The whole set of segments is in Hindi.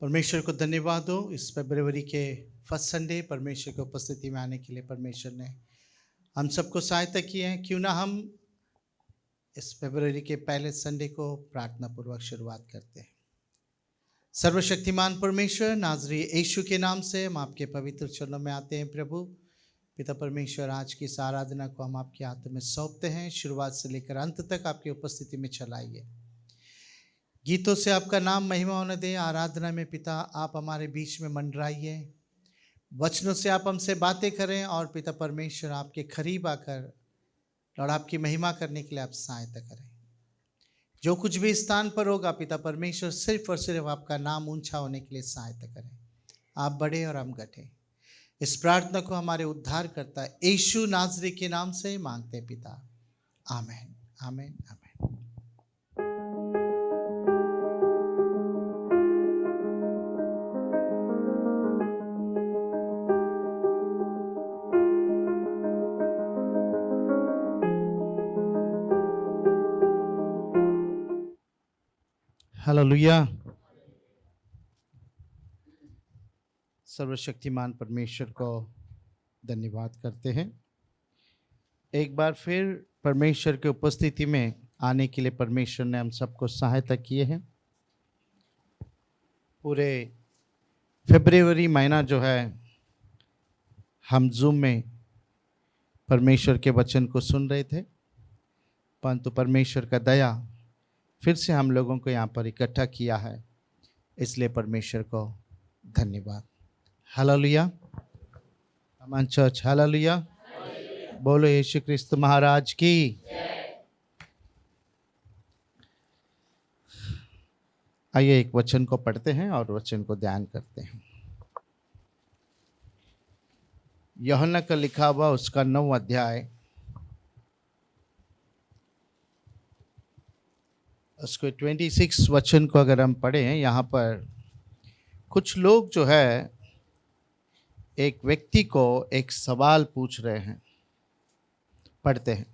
परमेश्वर को धन्यवाद हो इस फरवरी के फर्स्ट संडे परमेश्वर की उपस्थिति में आने के लिए परमेश्वर ने हम सबको सहायता की है। क्यों ना हम इस फरवरी के पहले संडे को प्रार्थना पूर्वक शुरुआत करते हैं। सर्वशक्तिमान परमेश्वर, नाज़री यीशु के नाम से हम आपके पवित्र चरणों में आते हैं। प्रभु पिता परमेश्वर, आज की इस आराधना को हम आपके हाथों में सौंपते हैं। शुरुआत से लेकर अंत तक आपकी उपस्थिति में चलाइए। गीतों से आपका नाम महिमा होने दे। आराधना में पिता आप हमारे बीच में मंडराइए। वचनों से आप हमसे बातें करें और पिता परमेश्वर आपके करीब आकर और आपकी महिमा करने के लिए आप सहायता करें। जो कुछ भी स्थान पर होगा पिता परमेश्वर, सिर्फ और सिर्फ आपका नाम ऊंचा होने के लिए सहायता करें। आप बढ़े और हम घटे। इस प्रार्थना को हमारे उद्धार करता यीशु नाज़री के नाम से मांगते हैं पिता, आमीन आमीन आमीन। हालेलुया। सर्वशक्तिमान परमेश्वर को धन्यवाद करते हैं। एक बार फिर परमेश्वर की उपस्थिति में आने के लिए परमेश्वर ने हम सबको सहायता किए हैं। पूरे फरवरी महीना जो है हम जूम में परमेश्वर के वचन को सुन रहे थे, परंतु परमेश्वर का दया फिर से हम लोगों को यहाँ पर इकट्ठा किया है, इसलिए परमेश्वर को धन्यवाद। हालेलुया। अमन चर्च हालेलुया। बोलो यीशु क्रिस्त महाराज की। आइए एक वचन को पढ़ते हैं और वचन को ध्यान करते हैं। यूहन्ना का लिखा हुआ उसका 9 अध्याय, उसको 26 वचन को अगर हम पढ़ें, यहाँ पर कुछ लोग जो है एक व्यक्ति को एक सवाल पूछ रहे हैं। पढ़ते हैं।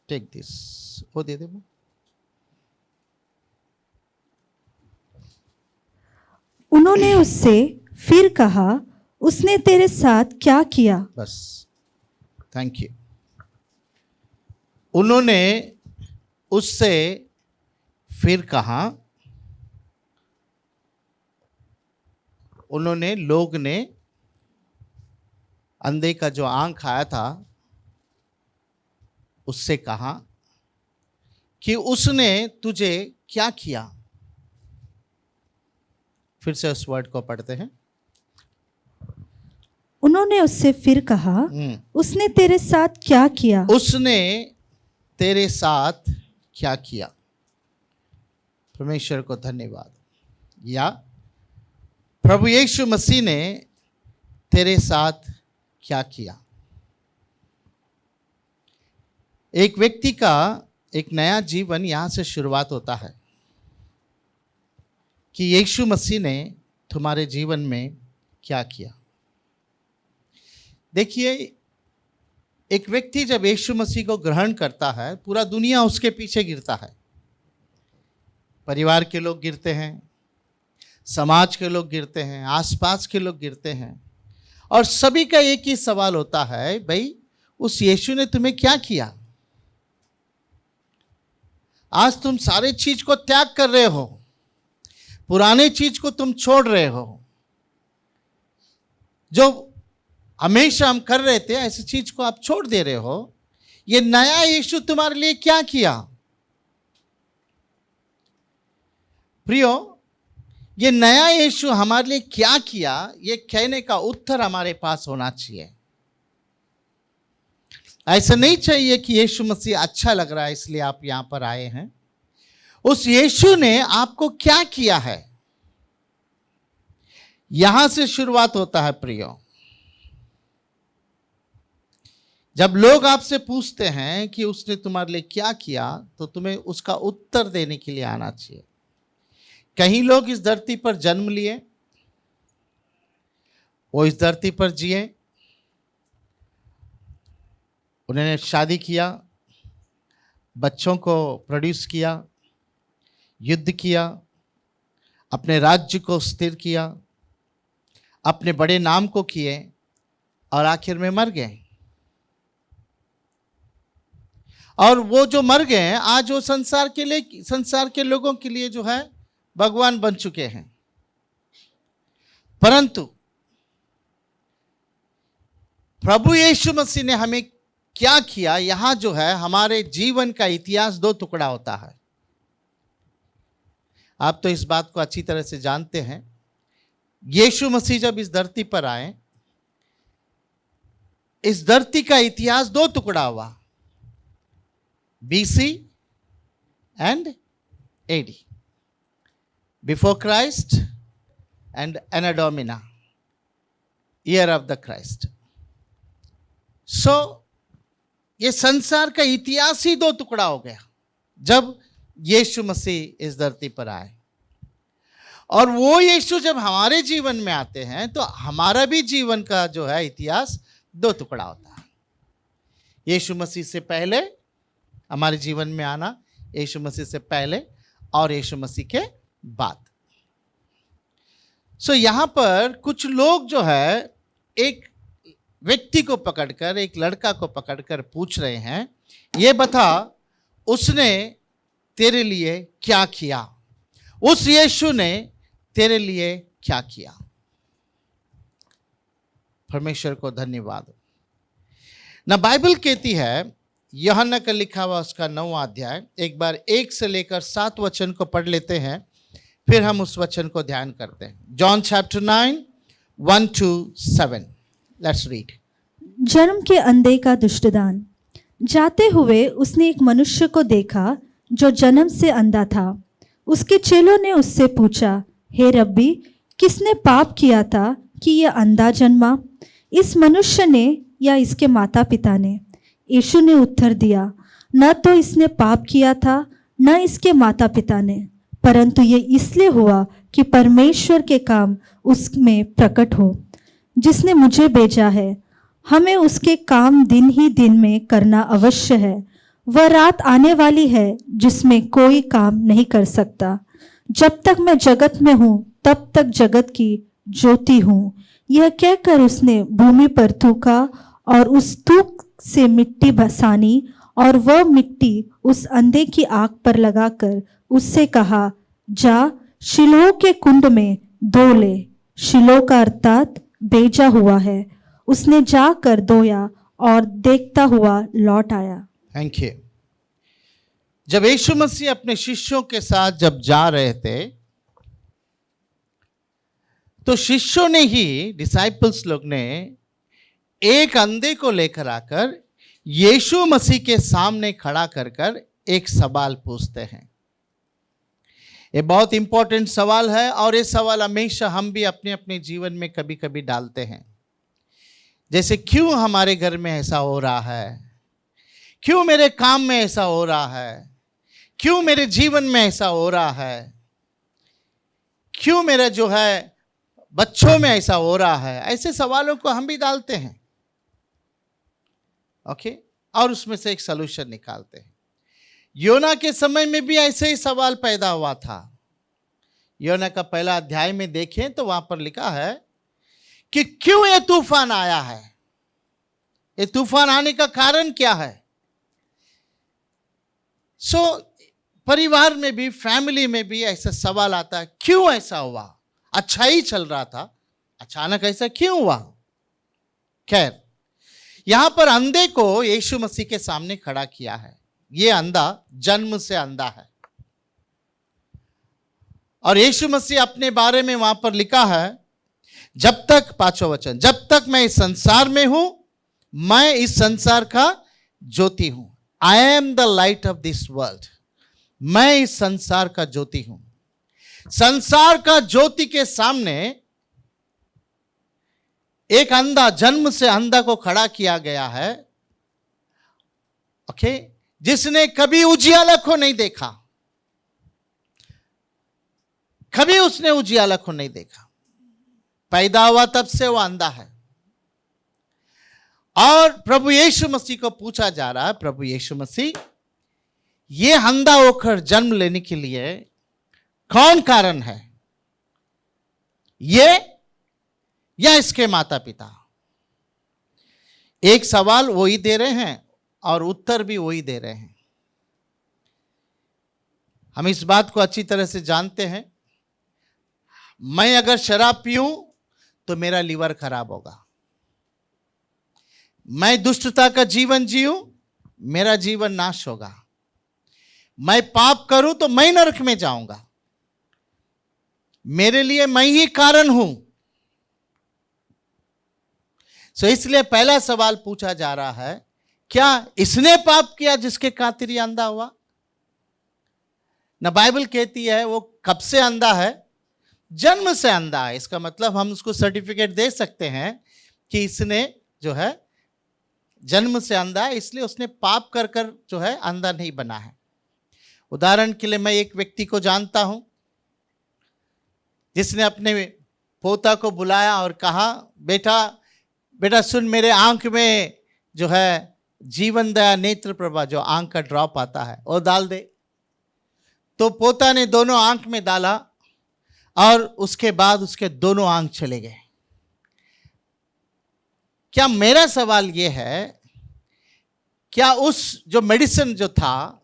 टेक दिस, वो दे दे। उन्होंने उससे फिर कहा, उसने तेरे साथ क्या किया? बस, थैंक यू। उन्होंने उससे फिर कहा, उन्होंने, लोग ने अंधे का जो आंख आया था उससे कहा कि उसने तुझे क्या किया। फिर से उस वर्ड को पढ़ते हैं। उन्होंने उससे फिर कहा, उसने तेरे साथ क्या किया? उसने तेरे साथ क्या किया। परमेश्वर को धन्यवाद। या प्रभु यीशु मसीह ने तेरे साथ क्या किया। एक व्यक्ति का एक नया जीवन यहां से शुरुआत होता है कि यीशु मसीह ने तुम्हारे जीवन में क्या किया। देखिए, एक व्यक्ति जब यीशु मसीह को ग्रहण करता है, पूरा दुनिया उसके पीछे गिरता है। परिवार के लोग गिरते हैं, समाज के लोग गिरते हैं, आसपास के लोग गिरते हैं, और सभी का एक ही सवाल होता है, भाई उस यीशु ने तुम्हें क्या किया। आज तुम सारे चीज को त्याग कर रहे हो, पुराने चीज को तुम छोड़ रहे हो। जो हमेशा हम कर रहे थे ऐसी चीज को आप छोड़ दे रहे हो। ये नया यीशु तुम्हारे लिए क्या किया। प्रियो, ये नया यीशु हमारे लिए क्या किया, ये कहने का उत्तर हमारे पास होना चाहिए। ऐसा नहीं चाहिए कि यीशु मसीह अच्छा लग रहा है इसलिए आप यहां पर आए हैं। उस यीशु ने आपको क्या किया है, यहां से शुरुआत होता है। प्रियो, जब लोग आपसे पूछते हैं कि उसने तुम्हारे लिए क्या किया, तो तुम्हें उसका उत्तर देने के लिए आना चाहिए। कई लोग इस धरती पर जन्म लिए, वो इस धरती पर जिए, उन्होंने शादी किया, बच्चों को प्रोड्यूस किया, युद्ध किया, अपने राज्य को स्थिर किया, अपने बड़े नाम को किए और आखिर में मर गए। और वो जो मर गए हैं आज वो संसार के लोगों के लिए जो है भगवान बन चुके हैं। परंतु प्रभु यीशु मसीह ने हमें क्या किया, यहां जो है हमारे जीवन का इतिहास दो टुकड़ा होता है। आप तो इस बात को अच्छी तरह से जानते हैं। यीशु मसीह जब इस धरती पर आए, इस धरती का इतिहास दो टुकड़ा हुआ, BC and AD, before Christ and Anno Domini, year of the Christ. So ये संसार का इतिहास ही दो टुकड़ा हो गया जब यीशु मसीह इस धरती पर आए। और वो यीशु जब हमारे जीवन में आते हैं तो हमारा भी जीवन का जो है इतिहास दो टुकड़ा होता है। यीशु मसीह से पहले हमारे जीवन में आना, यीशु मसीह से पहले और यीशु मसीह के बाद। सो यहां पर कुछ लोग जो है एक व्यक्ति को पकड़कर, एक लड़का को पकड़कर पूछ रहे हैं, ये बता उसने तेरे लिए क्या किया, उस यीशु ने तेरे लिए क्या किया। परमेश्वर को धन्यवाद। ना बाइबल कहती है, यूहन्ना का लिखा हुआ उसका 9वां अध्याय, एक बार 1 से लेकर 7 वचन को पढ़ लेते हैं, फिर हम उस वचन को ध्यान करते हैं। John chapter 9 1 to 7, let's read. जन्म के अंधे का दुष्टदान। जाते हुए उसने एक मनुष्य को देखा जो जन्म से अंधा था। उसके चेलों ने उससे पूछा, हे रब्बी, किसने पाप किया था कि यह अंधा जन्मा, इस मनुष्य ने या इसके माता पिता ने? यीशु ने उत्तर दिया, न तो इसने पाप किया था न इसके माता पिता ने, परंतु ये इसलिए हुआ कि परमेश्वर के काम उसमें प्रकट हो। जिसने मुझे भेजा है, हमें उसके काम दिन ही दिन में करना अवश्य है। वह रात आने वाली है जिसमें कोई काम नहीं कर सकता। जब तक मैं जगत में हूँ तब तक जगत की ज्योति हूँ। यह कहकर उसने भूमि पर थूका और उस थूक से मिट्टी बसानी और वह मिट्टी उस अंधे की आंख पर लगाकर उससे कहा, जा शिलोह के कुंड में धो ले। शिलोह का अर्थात भेजा हुआ है। उसने जाकर धोया और देखता हुआ लौट आया। Thank you. जब यीशु मसीह अपने शिष्यों के साथ जब जा रहे थे तो शिष्यों ने ही, डिसाइपल्स लोग ने एक अंधे को लेकर आकर यीशु मसीह के सामने खड़ा कर कर एक सवाल पूछते हैं। ये बहुत इंपॉर्टेंट सवाल है और ये सवाल हमेशा हम भी अपने अपने जीवन में कभी कभी डालते हैं। जैसे क्यों हमारे घर में ऐसा हो रहा है, क्यों मेरे काम में ऐसा हो रहा है, क्यों मेरे जीवन में ऐसा हो रहा है, क्यों मेरा जो है बच्चों में ऐसा हो रहा है। ऐसे सवालों को हम भी डालते हैं, ओके, और उसमें से एक सलूशन निकालते हैं। योना के समय में भी ऐसे ही सवाल पैदा हुआ था। योना का पहला अध्याय में देखें तो वहां पर लिखा है कि क्यों ये तूफान आया है, ये तूफान आने का कारण क्या है। परिवार में भी, फैमिली में भी ऐसा सवाल आता है, क्यों ऐसा हुआ, अच्छा ही चल रहा था, अचानक ऐसा क्यों हुआ। खैर, यहां पर अंधे को यीशु मसीह के सामने खड़ा किया है। ये अंधा जन्म से अंधा है और यीशु मसीह अपने बारे में वहां पर लिखा है, जब तक, 5वां वचन, जब तक मैं इस संसार में हूं, मैं इस संसार का ज्योति हूं। I am the light of this world. मैं इस संसार का ज्योति हूं। संसार का ज्योति के सामने एक अंधा, जन्म से अंधा को खड़ा किया गया है, ओके, जिसने कभी उजियाला को नहीं देखा, कभी उसने उजियाला को नहीं देखा। पैदा हुआ तब से वो अंधा है। और प्रभु यीशु मसीह को पूछा जा रहा है, प्रभु यीशु मसीह, ये अंधा होकर जन्म लेने के लिए कौन कारण है, ये या इसके माता पिता? एक सवाल वही दे रहे हैं और उत्तर भी वही दे रहे हैं। हम इस बात को अच्छी तरह से जानते हैं, मैं अगर शराब पीऊं तो मेरा लीवर खराब होगा, मैं दुष्टता का जीवन जीऊं मेरा जीवन नाश होगा, मैं पाप करूं तो मैं नरक में जाऊंगा, मेरे लिए मैं ही कारण हूं। इसलिए पहला सवाल पूछा जा रहा है, क्या इसने पाप किया जिसके खातिर ये अंधा हुआ? ना बाइबल कहती है वो कब से अंधा है? जन्म से अंधा है। इसका मतलब हम उसको सर्टिफिकेट दे सकते हैं कि इसने जो है जन्म से अंधा है, इसलिए उसने पाप कर कर जो है अंधा नहीं बना है। उदाहरण के लिए मैं एक व्यक्ति को जानता हूं जिसने अपने पोता को बुलाया और कहा, बेटा बेटा सुन, मेरे आंख में जो है जीवन दया नेत्र प्रभा जो आंख का ड्रॉप आता है वो डाल दे। तो पोता ने दोनों आंख में डाला और उसके बाद उसके दोनों आंख चले गए। क्या मेरा सवाल यह है, क्या उस जो मेडिसिन जो था,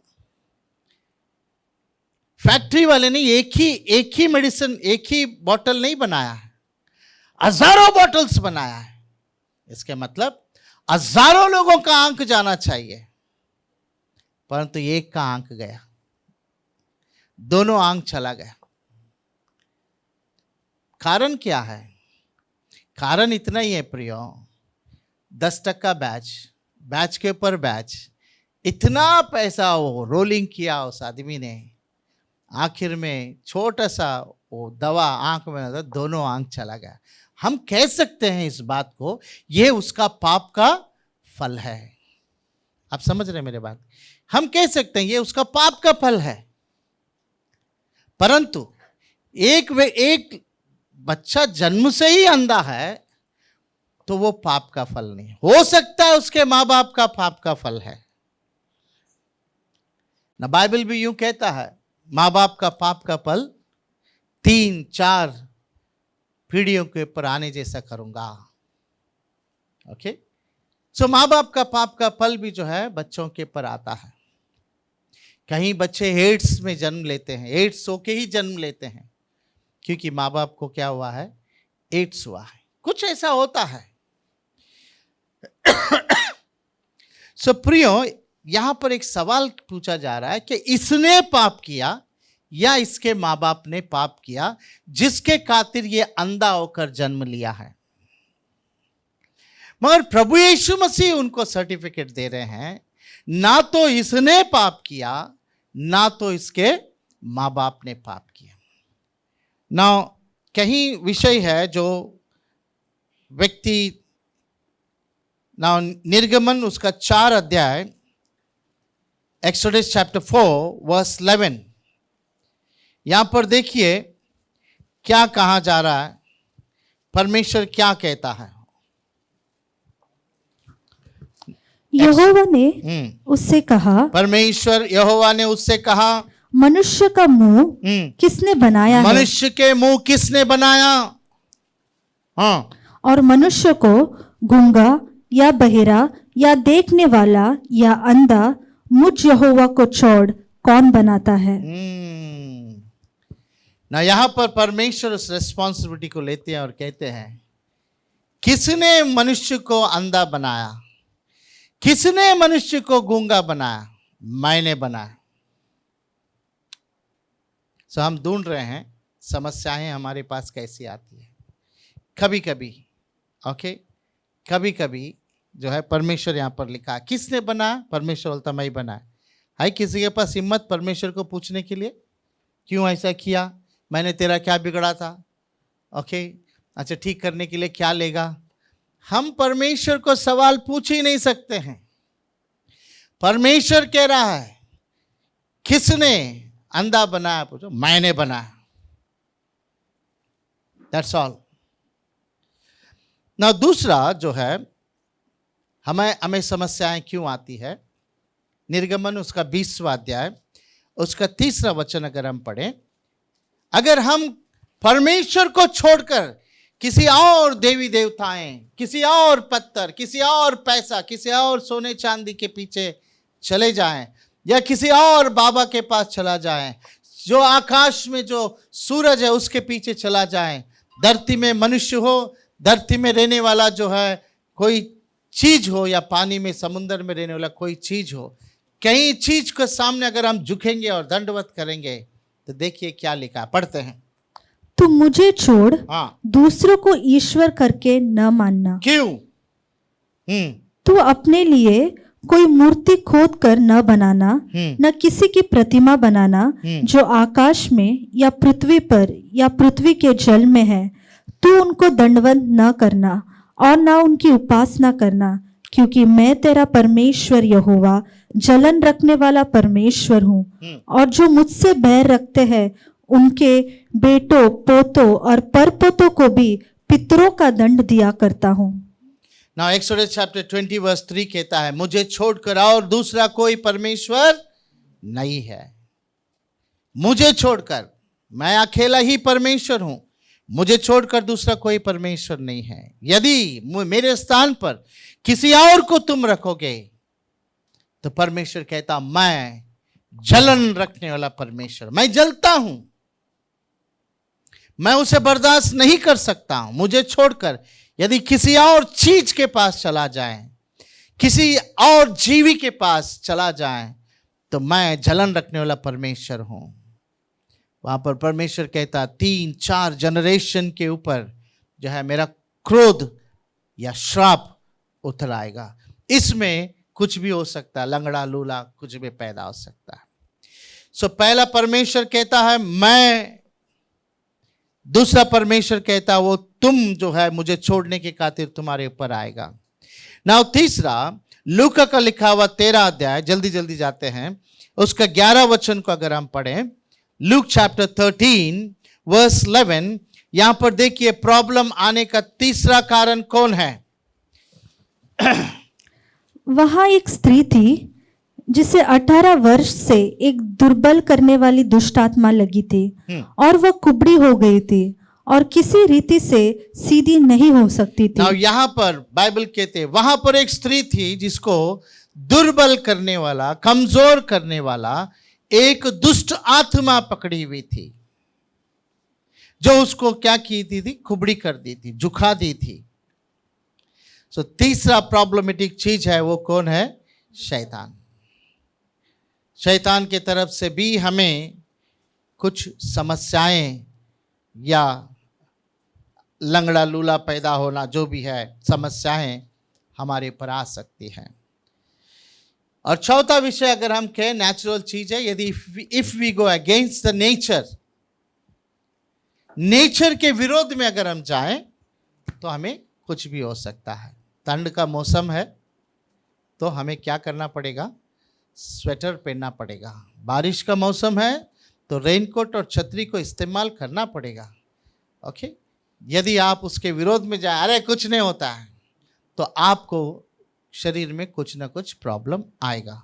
फैक्ट्री वाले ने एक ही मेडिसिन, एक ही बॉटल नहीं बनाया है, हजारों बॉटल्स बनाया है। इसके मतलब हजारों लोगों का आंख जाना चाहिए, परंतु एक का आंख गया, दोनों आंख चला गया। कारण क्या है? कारण इतना ही है प्रियो, 10% बैच के ऊपर बैच, इतना पैसा वो रोलिंग किया उस आदमी ने, आखिर में छोटा सा वो दवा आंख में, दोनों आंख चला गया। हम कह सकते हैं इस बात को, यह उसका पाप का फल है। आप समझ रहे हैं मेरे बात? हम कह सकते हैं ये उसका पाप का फल है। परंतु एक बच्चा जन्म से ही अंधा है तो वो पाप का फल नहीं हो सकता है, उसके मां बाप का पाप का फल है ना। बाइबल भी यूं कहता है, मां बाप का पाप का फल 3-4 पीढ़ियों के ऊपर आने जैसा करूंगा। ओके, सो मां बाप का पाप का फल भी जो है बच्चों के ऊपर आता है। कहीं बच्चे एड्स में जन्म लेते हैं, एड्स होके ही जन्म लेते हैं, क्योंकि माँ बाप को क्या हुआ है? एड्स हुआ है, कुछ ऐसा होता है। सो प्रियो, यहां पर एक सवाल पूछा जा रहा है कि इसने पाप किया या इसके माँ बाप ने पाप किया जिसके खातिर ये अंधा होकर जन्म लिया है। मगर प्रभु यीशु मसीह उनको सर्टिफिकेट दे रहे हैं, ना तो इसने पाप किया ना तो इसके माँ बाप ने पाप किया। ना कहीं विषय है जो व्यक्ति ना निर्गमन उसका 4 अध्याय, एक्सोडस चैप्टर 4 वर्स 11, यहां पर देखिए क्या कहा जा रहा है, परमेश्वर क्या कहता है। यहोवा ने उससे कहा, परमेश्वर यहोवा ने उससे कहा, मनुष्य का मुंह किसने बनाया है? मनुष्य के मुंह किसने बनाया? हाँ, और मनुष्य को गूंगा या बहिरा या देखने वाला या अंधा मुझ यहोवा को छोड़ कौन बनाता है? ना यहां पर परमेश्वर उस रिस्पॉन्सिबिलिटी को लेते हैं और कहते हैं, किसने मनुष्य को अंधा बनाया? किसने मनुष्य को गूंगा बनाया? मैंने बनाया। सो हम ढूंढ रहे हैं समस्याएं हमारे पास कैसी आती है। कभी कभी कभी कभी जो है परमेश्वर यहाँ पर लिखा, किसने बनाया? परमेश्वर बोलता मैं ही बनाया। है किसी के पास हिम्मत परमेश्वर को पूछने के लिए, क्यों ऐसा किया? मैंने तेरा क्या बिगड़ा था? अच्छा, ठीक करने के लिए क्या लेगा? हम परमेश्वर को सवाल पूछ ही नहीं सकते हैं। परमेश्वर कह रहा है, किसने अंधा बनाया? पूछो, मैंने बनाया। That's all. ना दूसरा जो है, हमें समस्याएं क्यों आती है? निर्गमन उसका 20वां अध्याय उसका 3रा वचन अगर हम पढ़ें, अगर हम परमेश्वर को छोड़कर किसी और देवी देवताएं, किसी और पत्थर, किसी और पैसा, किसी और सोने चांदी के पीछे चले जाएं, या किसी और बाबा के पास चला जाएं, जो आकाश में जो सूरज है उसके पीछे चला जाएं, धरती में मनुष्य हो, धरती में रहने वाला जो है कोई चीज हो, या पानी में समुद्र में रहने वाला कोई चीज हो, कई चीज के सामने अगर हम झुकेंगे और दंडवत करेंगे तो देखिए क्या लिखा, पढ़ते हैं। तुम मुझे छोड़ हाँ, दूसरों को ईश्वर करके न मानना। क्यों? तू अपने लिए कोई मूर्ति खोद कर न बनाना, न किसी की प्रतिमा बनाना जो आकाश में या पृथ्वी पर या पृथ्वी के जल में है। तू उनको दंडवत न करना और न उनकी उपासना करना, क्योंकि मैं तेरा परमेश्वर यहोवा जलन रखने वाला परमेश्वर हूँ। और जो मुझसे बैर रखते हैं उनके बेटों, पोतों और परपोतों को भी पितरों का दंड दिया करता हूँ। Now Exodus chapter 20 verse 3 कहता है, मुझे छोड़कर और दूसरा कोई परमेश्वर नहीं है। मुझे छोड़कर, मैं अकेला ही परमेश्वर हूं, मुझे छोड़कर दूसरा कोई परमेश्वर नहीं है। यदि मेरे स्थान पर किसी और को तुम रखोगे तो परमेश्वर कहता, मैं जलन रखने वाला परमेश्वर, मैं जलता हूं, मैं उसे बर्दाश्त नहीं कर सकता हूं। मुझे छोड़कर यदि किसी और चीज के पास चला जाए, किसी और जीवी के पास चला जाए, तो मैं जलन रखने वाला परमेश्वर हूं। वहां पर परमेश्वर कहता 3-4 जनरेशन के ऊपर जो है मेरा क्रोध या श्राप उतर आएगा। इसमें कुछ भी हो सकता है, लंगड़ा लूला कुछ भी पैदा हो सकता है। सो पहला परमेश्वर कहता है मैं, दूसरा परमेश्वर कहता है वो तुम जो है मुझे छोड़ने के खातिर तुम्हारे ऊपर आएगा। नाउ तीसरा, लूका का लिखा हुआ 13 अध्याय, जल्दी जल्दी जाते हैं, उसका 11 वचन को अगर हम पढ़ें, लूक चैप्टर 13 वर्स 11, यहां पर देखिए प्रॉब्लम आने का तीसरा कारण कौन है? वहां एक स्त्री थी जिसे 18 वर्ष से एक दुर्बल करने वाली दुष्ट आत्मा लगी थी और वह कुबड़ी हो गई थी और किसी रीति से सीधी नहीं हो सकती थी। Now, यहां पर बाइबल कहते वहां पर एक स्त्री थी जिसको दुर्बल करने वाला, कमजोर करने वाला एक दुष्ट आत्मा पकड़ी हुई थी, जो उसको क्या की थी? कुबड़ी कर दी थी, झुका दी थी। सो तीसरा प्रॉब्लमेटिक चीज है, वो कौन है? शैतान। शैतान की तरफ से भी हमें कुछ समस्याएं या लंगड़ा लूला पैदा होना, जो भी है समस्याएं हमारे ऊपर आ सकती हैं। और चौथा विषय अगर हम कहें, नेचुरल चीज है, यदि if we go against the nature, nature के विरोध में अगर हम जाएं तो हमें कुछ भी हो सकता है। ठंड का मौसम है तो हमें क्या करना पड़ेगा? स्वेटर पहनना पड़ेगा। बारिश का मौसम है तो रेनकोट और छतरी को इस्तेमाल करना पड़ेगा। ओके, यदि आप उसके विरोध में जाए, अरे कुछ नहीं होता है, तो आपको शरीर में कुछ ना कुछ प्रॉब्लम आएगा।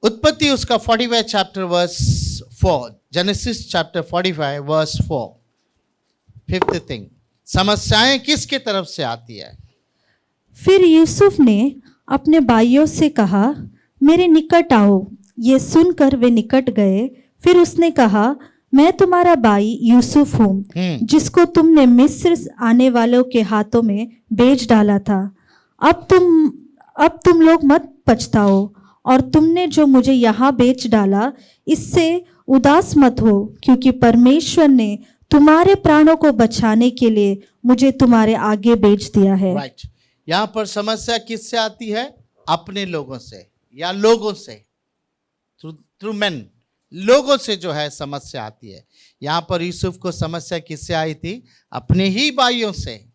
उत्पत्ति उसका 45 chapter verse 4, Genesis chapter 45 verse 4, fifth thing, समस्याएं किसके तरफ से आती है? फिर यूसुफ ने अपने भाइयों से कहा, मेरे निकट आओ। ये सुनकर वे निकट गए। फिर उसने कहा, मैं तुम्हारा भाई यूसुफ हूँ, जिसको तुमने मिस्र आने वालों के हाथों में बेच डाला था। अब तुम लोग मत पछताओ, और तुमने जो मुझे यहाँ बेच डाला इससे उदास मत हो, क्योंकि परमेश्वर ने तुम्हारे प्राणों को बचाने के लिए मुझे तुम्हारे आगे बेच दिया है। राइट। यहाँ पर समस्या किससे आती है? अपने लोगों से या लोगों से, थ्रू मेन, लोगों से जो है समस्या आती है। यहाँ पर यूसुफ को समस्या किससे आई थी? अपने ही भाइयों से।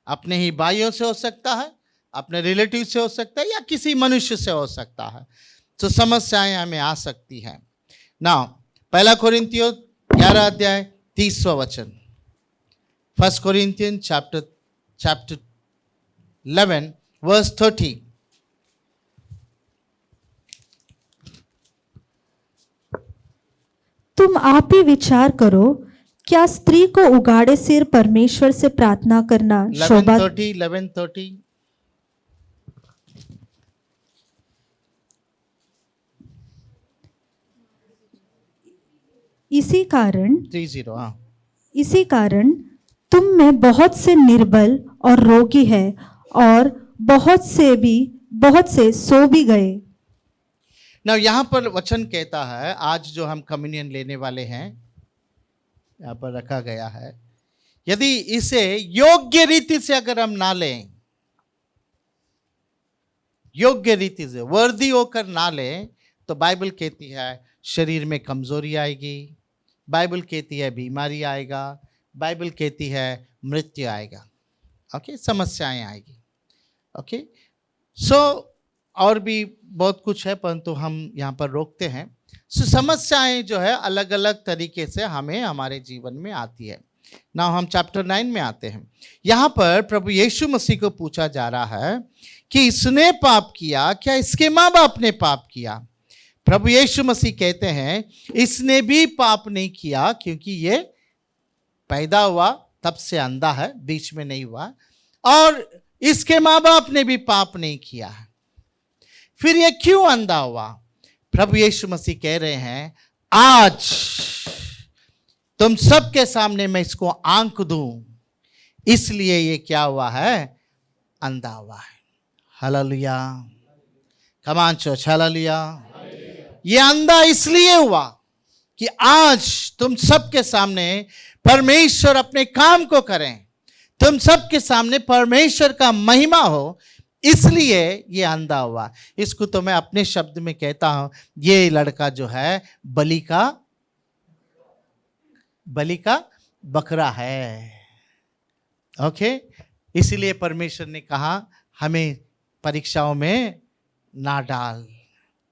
अपने ही भाइयों से हो सकता है, अपने रिलेटिव से हो सकता है, या किसी मनुष्य से हो सकता है। तो समस्याएं हमें आ सकती हैं। नाउ पहला कोरिन्थियों 11 अध्याय 30वां वचन, 1 कोरिन्थियन चैप्टर 11 वर्स 30। तुम आप ही विचार करो, क्या स्त्री को उगाड़े सिर परमेश्वर से प्रार्थना करना शोभा 11:30 इसी कारण 30 हाँ। इसी कारण तुम में बहुत से निर्बल और रोगी है, और बहुत से सो भी गए। ना यहाँ पर वचन कहता है, आज जो हम कम्युनियन लेने वाले हैं, यहाँ पर रखा गया है, यदि इसे योग्य रीति से अगर हम ना लें, योग्य रीति से वर्दी होकर ना लें, तो बाइबल कहती है शरीर में कमजोरी आएगी, बाइबल कहती है बीमारी आएगा, बाइबल कहती है मृत्यु आएगा, ओके, समस्याएं आएगी, ओके। सो और भी बहुत कुछ है, परंतु हम यहाँ पर रोकते हैं। सो समस्याएं जो है अलग अलग तरीके से हमें हमारे जीवन में आती है। ना हम चैप्टर 9 में आते हैं। यहाँ पर प्रभु यीशु मसीह को पूछा जा रहा है कि इसने पाप किया, क्या इसके माँ बाप ने पाप किया? प्रभु यीशु मसीह कहते हैं इसने भी पाप नहीं किया, क्योंकि ये पैदा हुआ तब से अंधा है, बीच में नहीं हुआ, और इसके माँ बाप ने भी पाप नहीं किया है। फिर ये क्यों अंधा हुआ? प्रभु यीशु मसीह कह रहे हैं आज तुम सबके सामने मैं इसको आंख दूं, इसलिए ये क्या हुआ है? अंधा हुआ है। Hallelujah, come on church, hallelujah. ये अंधा इसलिए हुआ कि आज तुम सबके सामने परमेश्वर अपने काम को करें, तुम सबके सामने परमेश्वर का महिमा हो, इसलिए ये अंधा हुआ। इसको तो मैं अपने शब्द में कहता हूं, ये लड़का जो है बलि का बकरा है, ओके। इसलिए परमेश्वर ने कहा हमें परीक्षाओं में ना डाल,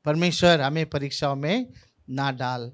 परमेश्वर हमें परीक्षाओं में ना डाल।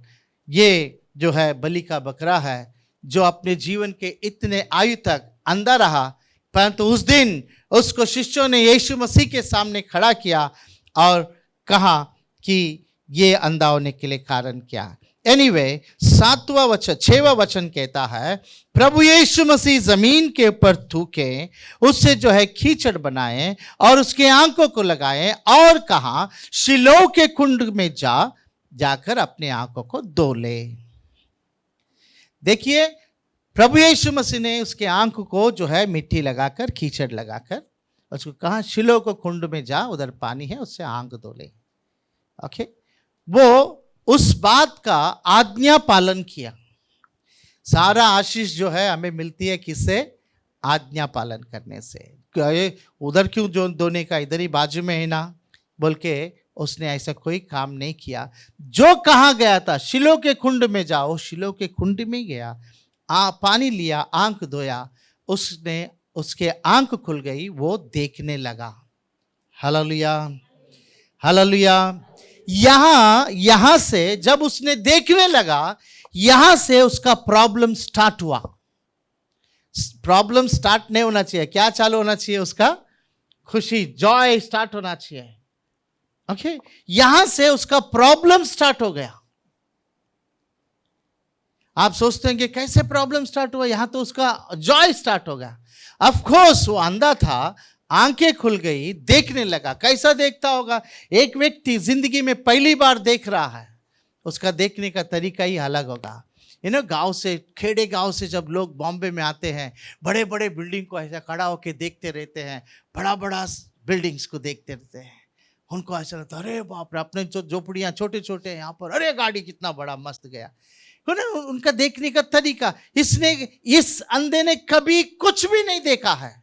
ये जो है बलि का बकरा है, जो अपने जीवन के इतने आयु तक अंधा रहा, परंतु उस दिन उसको शिष्यों ने यीशु मसीह के सामने खड़ा किया और कहा कि ये अंधा होने के लिए कारण क्या। एनीवे, 6वां वचन कहता है प्रभु यीशु मसीह जमीन के ऊपर थूके, उससे जो है कीचड़ बनाए और उसके आंखों को लगाए और कहा शिलोह के कुंड में जाकर अपने आंखों को धो ले। देखिए, प्रभु यीशु मसीह ने उसके आंख को जो है मिट्टी लगाकर, कीचड़ लगाकर उसको कहा शिलोह को कुंड में जा, उधर पानी है, उससे आंख धो ले, ओके। वो उस बात का आज्ञा पालन किया। सारा आशीष जो है हमें मिलती है किससे? आज्ञा पालन करने से। उधर क्यों जो धोने का, इधर ही बाजू में है ना, बोल के उसने ऐसा कोई काम नहीं किया। जो कहा गया था शिलोह के कुंड में जाओ, शिलोह के कुंड में गया, पानी लिया, आंख धोया, उसने उसके आंख खुल गई, वो देखने लगा। Hallelujah, hallelujah. यहां से जब उसने देखने लगा, यहां से उसका प्रॉब्लम स्टार्ट हुआ। प्रॉब्लम स्टार्ट नहीं होना चाहिए, क्या चालू होना चाहिए? उसका खुशी, जॉय स्टार्ट होना चाहिए, ओके। यहां से उसका प्रॉब्लम स्टार्ट हो गया। आप सोचते हैं कि कैसे प्रॉब्लम स्टार्ट हुआ? यहां तो उसका जॉय स्टार्ट हो गया। ऑफ कोर्स वो अंधा था, आंखें खुल गई, देखने लगा। कैसा देखता होगा? एक व्यक्ति जिंदगी में पहली बार देख रहा है, उसका देखने का तरीका ही अलग होगा। गांव से, खेड़े गांव से जब लोग बॉम्बे में आते हैं, बड़े बड़े बिल्डिंग को ऐसा खड़ा होकर देखते रहते हैं, बड़ा बड़ा बिल्डिंग्स को देखते रहते हैं, उनको ऐसा लगता है अरे बाप रे, अपने जो झोपड़ियाँ छोटे छोटे हैं यहाँ पर, अरे गाड़ी कितना बड़ा मस्त गया, उनका देखने का तरीका। इस अंधे ने कभी कुछ भी नहीं देखा है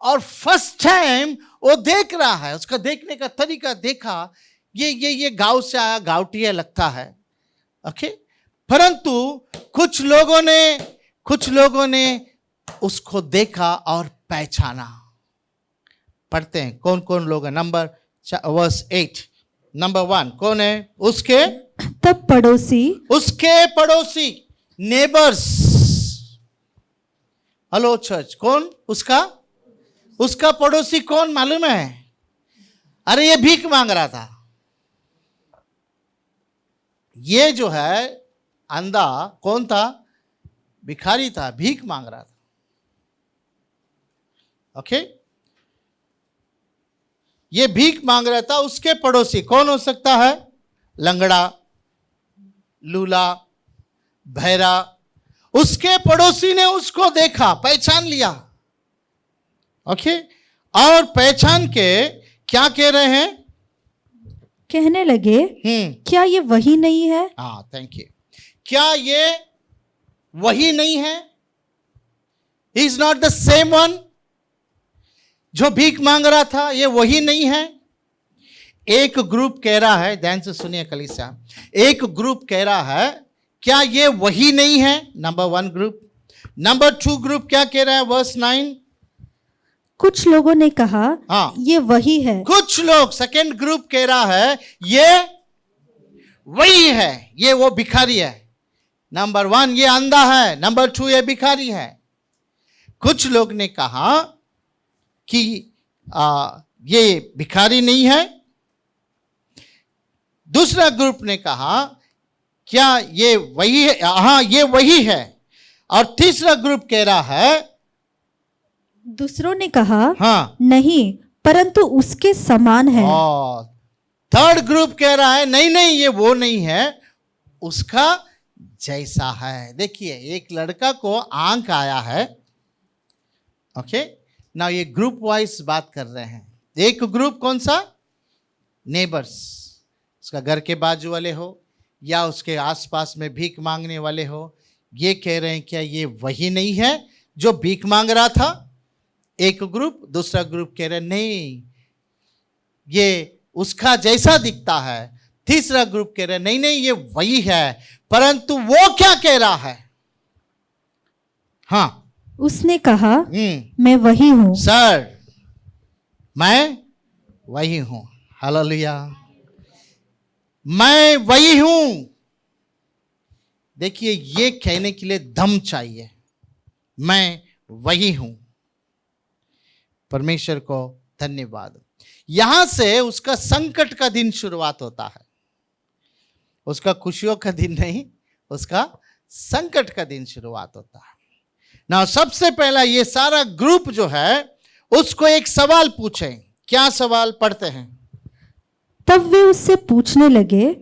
और फर्स्ट टाइम वो देख रहा है। उसका देखने का तरीका देखा, ये गांव से आया, गावटिया लगता है, ओके। परंतु कुछ लोगों ने उसको देखा और पहचाना। पढ़ते हैं कौन कौन लोग हैं। वर्स 8, नंबर 1 कौन है? तब उसके पड़ोसी नेबर्स। हेलो चर्च, कौन? उसका पड़ोसी कौन मालूम है? अरे ये भीख मांग रहा था। ये जो है अंधा कौन था? भिखारी था, भीख मांग रहा था। ओके, ये भीख मांग रहा था। उसके पड़ोसी कौन हो सकता है? लंगड़ा, लूला, बहरा। उसके पड़ोसी ने उसको देखा, पहचान लिया। ओके, और पहचान के क्या कह रहे हैं? कहने लगे, क्या ये वही नहीं है? हाँ, थैंक यू। क्या ये वही नहीं है? He is not the same one जो भीख मांग रहा था। ये वही नहीं है। एक ग्रुप कह रहा है, ध्यान से सुनिए कलीसिया, एक ग्रुप कह रहा है क्या ये वही नहीं है? Number 1 group. नंबर 2 ग्रुप क्या कह रहा है? वर्स 9, कुछ लोगों ने कहा, हाँ, ये वही है। कुछ लोग, सेकंड ग्रुप कह रहा है ये वही है, ये वो भिखारी है। नंबर 1 ये अंधा है, नंबर 2 ये भिखारी है। कुछ लोग ने कहा कि ये भिखारी नहीं है। दूसरा ग्रुप ने कहा क्या ये वही है? हाँ, ये वही है। और तीसरा ग्रुप कह रहा है, दूसरों ने कहा, हाँ, नहीं, परंतु उसके समान है। और थर्ड ग्रुप कह रहा है नहीं नहीं, ये वो नहीं है, उसका जैसा है। देखिए, एक लड़का को आंख आया है। ओके, ना ये ग्रुप वाइज बात कर रहे हैं। एक ग्रुप कौन सा? नेबर्स, उसका घर के बाजू वाले हो या उसके आसपास में भीख मांगने वाले हो। ये कह रहे हैं क्या ये वही नहीं है जो भीख मांग रहा था? एक ग्रुप। दूसरा ग्रुप कह रहे हैं नहीं, ये उसका जैसा दिखता है। तीसरा ग्रुप कह रहे हैं नहीं नहीं, ये वही है, परंतु वो क्या कह रहा है? हाँ, उसने कहा, मैं वही हूं। सर, मैं वही हूं। हालेलुया, मैं वही हूं। देखिए, ये कहने के लिए दम चाहिए, मैं वही हूं। परमेश्वर को धन्यवाद। यहां से उसका संकट का दिन शुरुआत होता है। उसका खुशियों का दिन नहीं, उसका संकट का दिन शुरुआत होता है ना। सबसे पहला ये सारा ग्रुप जो है उसको एक सवाल पूछे। क्या सवाल? पढ़ते हैं। तब वे उससे पूछने लगे,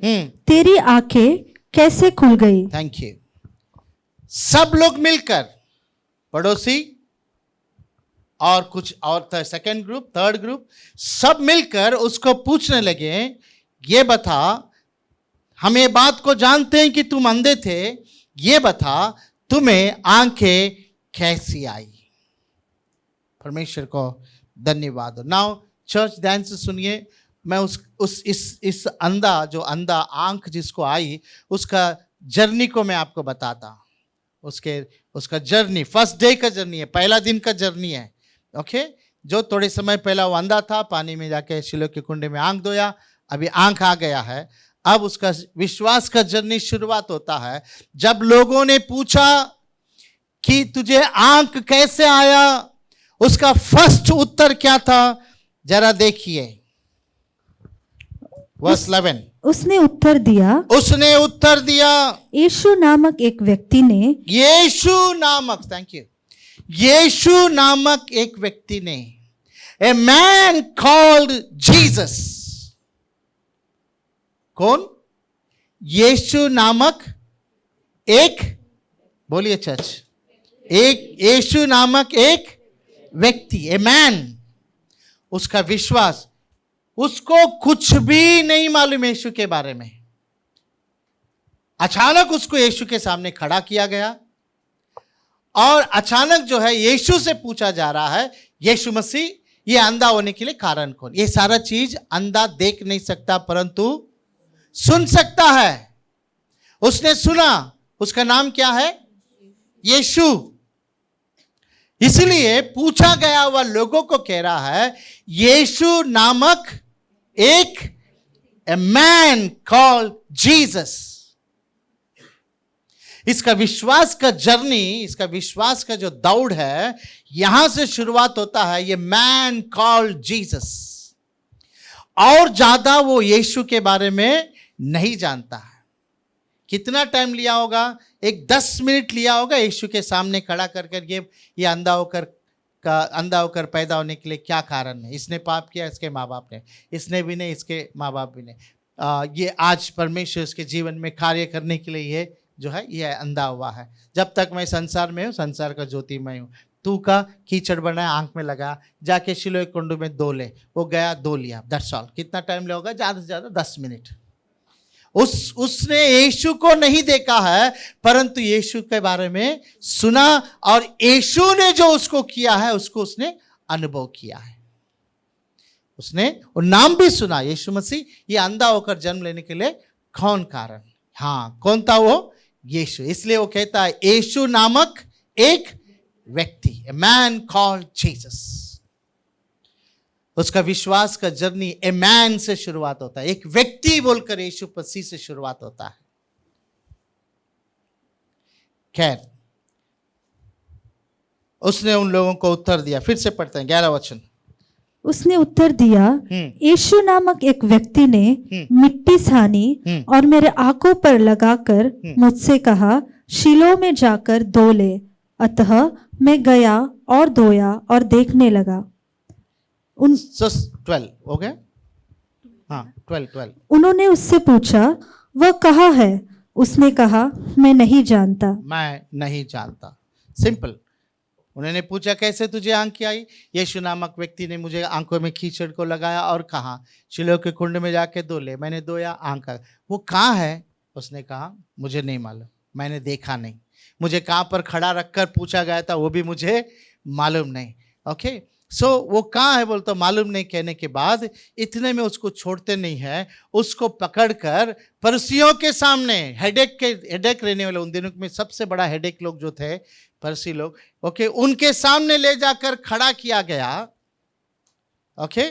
तेरी आंखें कैसे खुल गई? Thank you. सब लोग मिलकर, पड़ोसी और कुछ और सेकंड ग्रुप, थर्ड ग्रुप, सब मिलकर उसको पूछने लगे, ये बता, हम ये बात को जानते हैं कि तुम अंधे थे, ये बता तुम्हें आंखें कैसी आई? परमेश्वर को धन्यवाद। नाउ चर्च, ध्यान से सुनिए। मैं इस अंधा, जो अंधा आंख जिसको आई, उसका जर्नी को मैं आपको बताता हूं। उसका जर्नी, फर्स्ट डे का जर्नी है, पहला दिन का जर्नी है। ओके, जो थोड़े समय पहला वो अंधा था, पानी में जाके शिलो के कुंडे में आंख धोया, अभी आंख आ गया है। अब उसका विश्वास का जर्नी शुरुआत होता है। जब लोगों ने पूछा कि तुझे आंख कैसे आया, उसका फर्स्ट उत्तर क्या था? जरा देखिए, वर्स 11। उसने उत्तर दिया, यीशु नामक एक व्यक्ति ने, यीशु नामक एक व्यक्ति ने, ए मैन कॉल्ड जीसस। कौन? यीशु नामक एक, बोलिए चर्च, एक यीशु नामक एक व्यक्ति, ए मैन। उसका विश्वास, उसको कुछ भी नहीं मालूम यीशु के बारे में। अचानक उसको यीशु के सामने खड़ा किया गया और अचानक जो है यीशु से पूछा जा रहा है, यीशु मसीह, ये अंधा होने के लिए कारण कौन? ये सारा चीज अंधा देख नहीं सकता परंतु सुन सकता है। उसने सुना, उसका नाम क्या है? यीशु। इसलिए पूछा गया हुआ लोगों को कह रहा है, यीशु नामक एक, ए मैन कॉल्ड जीसस। इसका विश्वास का जर्नी, इसका विश्वास का जो दौड़ है, यहां से शुरुआत होता है। ये मैन कॉल्ड जीसस। और ज्यादा वो यीशु के बारे में नहीं जानता है। कितना टाइम लिया होगा? एक 10 मिनट लिया होगा यीशु के सामने खड़ा कर कर ये अंधा होकर पैदा होने के लिए क्या कारण है? इसने पाप किया, इसके माँ बाप ने, इसने भी नहीं, इसके माँ बाप भी नहीं। ये आज परमेश्वर इसके जीवन में कार्य करने के लिए ये जो है ये अंधा हुआ है। जब तक मैं संसार में हूँ, संसार का ज्योति मैं हूँ। तू का कीचड़ बनाया, आंख में लगा, जाके शिलोह कुंड में दो ले। वो गया, दो लिया, दैट्स ऑल। कितना टाइम लगेगा? ज़्यादा से ज़्यादा 10 मिनट। उसने यीशु को नहीं देखा है, परंतु यीशु के बारे में सुना और यीशु ने जो उसको किया है उसको उसने अनुभव किया है। उसने वो नाम भी सुना, यीशु मसीह। ये अंधा होकर जन्म लेने के लिए कौन कारण? हाँ, कौन था वो? यीशु। इसलिए वो कहता है यीशु नामक एक व्यक्ति, ए मैन कॉल्ड जीसस। उसका विश्वास का जर्नी ए मैन से शुरुआत होता है, एक व्यक्ति बोलकर यीशु मसीह से शुरुआत होता है। खैर, उसने उन लोगों को उत्तर दिया। फिर से पढ़ते हैं 11 वचन। उसने उत्तर दिया, यीशु नामक एक व्यक्ति ने मिट्टी छानी और मेरे आंखों पर लगाकर मुझसे कहा, शीलो में जाकर धो ले। अतः मैं गया और धोया और देखने लगा। 12 हो गया? हाँ, 12। उन्होंने उससे पूछा, वह कहाँ है? उसने कहा, मैं नहीं जानता। मैं नहीं जानता। सिंपल। उन्होंने पूछा, कैसे तुझे आंख आई? यीशु नामक व्यक्ति ने मुझे आंखों में कीचड़ को लगाया और कहा, शिलोह के कुंड में जाके धो ले। मैंने धोया, आंख आ। वो कहाँ है? उसने कहा, मुझे नहीं मालूम, मैंने देखा नहीं। मुझे कहाँ पर खड़ा रखकर पूछा गया था वो भी मुझे मालूम नहीं। ओके, सो वो कहाँ है बोल तो मालूम नहीं कहने के बाद इतने में उसको छोड़ते नहीं है। उसको पकड़कर फरीसियों के सामने, हेडेक रहने वाले उन दिनों में सबसे बड़ा हेडेक लोग जो थे फरीसी लोग, ओके, उनके सामने ले जाकर खड़ा किया गया। ओके,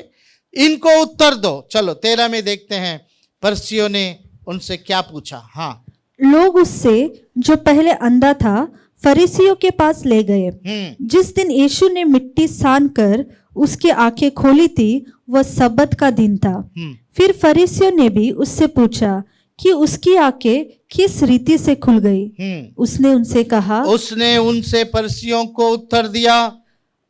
इनको उत्तर दो। चलो 13 में देखते हैं फरीसियों ने उनसे क्या पूछा। हाँ, लोग उससे जो पहले अंधा था फरीसियों के पास ले गए। जिस दिन यीशु ने मिट्टी सान कर उसकी आंखें खोली थी वह सब्बत का दिन था। फिर फरीसियों ने भी उससे पूछा कि उसकी आंखें किस रीति से खुल गई। उसने उनसे कहा, उसने उनसे फरीसियों को उत्तर दिया,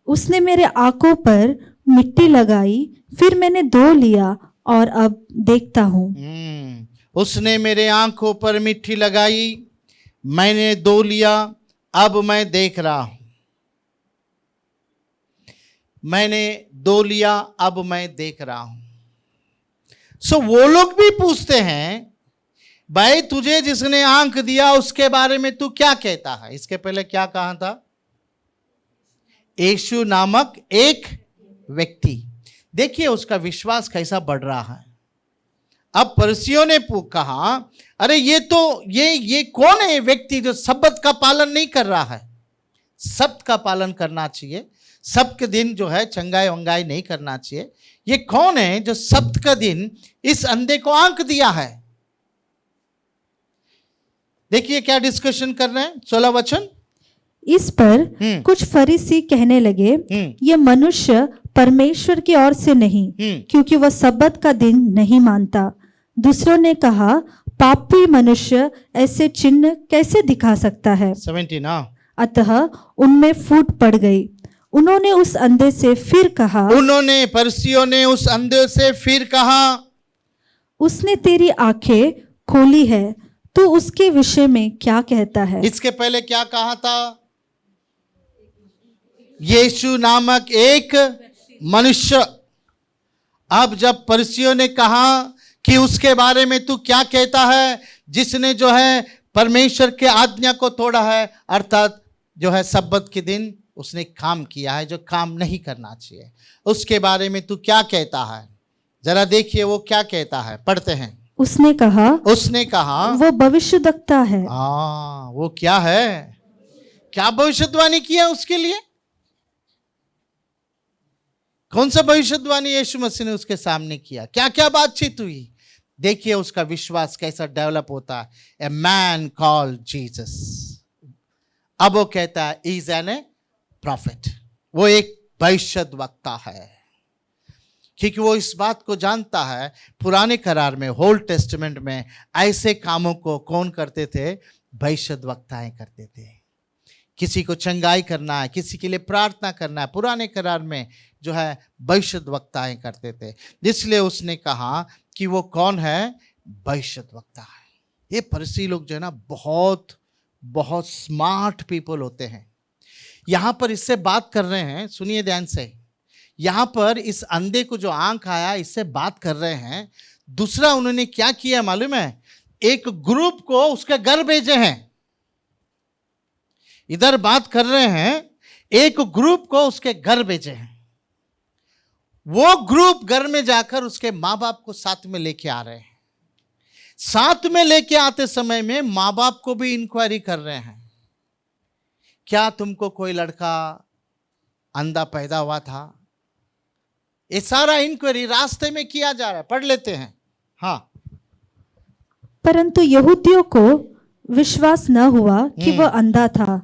उसने मेरे आंखों पर मिट्टी लगाई, फिर मैंने धो लिया और अब देखता हूँ। उसने मेरे आंखों पर मिट्टी लगाई, मैंने धो लिया, अब मैं देख रहा हूं। मैंने धो लिया, अब मैं देख रहा हूं। सो वो लोग भी पूछते हैं, भाई तुझे जिसने आंख दिया उसके बारे में तू क्या कहता है? इसके पहले क्या कहा था? यीशु नामक एक व्यक्ति। देखिए उसका विश्वास कैसा बढ़ रहा है। अब फरीसियों ने कहा, अरे ये कौन है व्यक्ति जो सब्बत का पालन नहीं कर रहा है? सब्त का पालन करना चाहिए, सब्त के दिन जो है चंगाई वंगाई नहीं करना चाहिए। ये कौन है जो सब्त का दिन इस अंधे को आंख दिया है? देखिए क्या डिस्कशन कर रहे हैं। 16 वचन। इस पर कुछ फरीसी कहने लगे, ये मनुष्य परमेश्वर की ओर से नहीं, क्योंकि वह सब्बत का दिन नहीं मानता। दूसरों ने कहा, पापी मनुष्य ऐसे चिन्ह कैसे दिखा सकता है? 17। अतः उनमें फूट पड़ गई। उन्होंने उस अंधे से फिर कहा, फरीसियों ने उस अंधे से फिर कहा, उसने तेरी आंखें खोली है, तू उसके विषय में क्या कहता है? इसके पहले क्या कहा था? यीशु नामक एक मनुष्य। अब जब फरीसियों ने कहा कि उसके बारे में तू क्या कहता है, जिसने जो है परमेश्वर के आज्ञा को तोड़ा है, अर्थात जो है सब्बत के दिन उसने काम किया है जो काम नहीं करना चाहिए, उसके बारे में तू क्या कहता है? जरा देखिए वो क्या कहता है, पढ़ते हैं। उसने कहा वो भविष्यद्वक्ता है। वो क्या है? क्या भविष्यवाणी किया उसके लिए? कौन सा भविष्यवाणी यीशु मसीह ने उसके सामने किया? क्या क्या बातचीत हुई? देखिए उसका विश्वास कैसा डेवलप होता है। A man called Jesus. अब वो कहता है इज एन ए प्रॉफिट, वो एक भविष्यद्वक्ता है। क्योंकि वो इस बात को जानता है, पुराने करार में, ओल्ड टेस्टमेंट में ऐसे कामों को कौन करते थे? भविष्यद्वक्ताएं करते थे। किसी को चंगाई करना है, किसी के लिए प्रार्थना करना है, पुराने करार में जो है भविष्यद्वक्ताएं करते थे। इसलिए उसने कहा कि वो कौन है? भविष्यद्वक्ता है। ये फरीसी लोग जो है ना, बहुत बहुत स्मार्ट पीपल होते हैं। यहां पर इससे बात कर रहे हैं, सुनिए ध्यान से। यहां पर इस अंधे को जो आंख आया, इससे बात कर रहे हैं। दूसरा उन्होंने क्या किया मालूम है? एक ग्रुप को उसके घर भेजे हैं। इधर बात कर रहे हैं, एक ग्रुप को उसके घर भेजे हैं। वो ग्रुप घर में जाकर उसके माँ बाप को साथ में लेके आ रहे हैं। साथ में लेके आते समय में माँ बाप को भी इंक्वायरी कर रहे हैं, क्या तुमको कोई लड़का अंधा पैदा हुआ था? ये सारा इंक्वायरी रास्ते में किया जा रहा है। पढ़ लेते हैं। हाँ। परंतु यहूदियों को विश्वास न हुआ कि वह अंधा था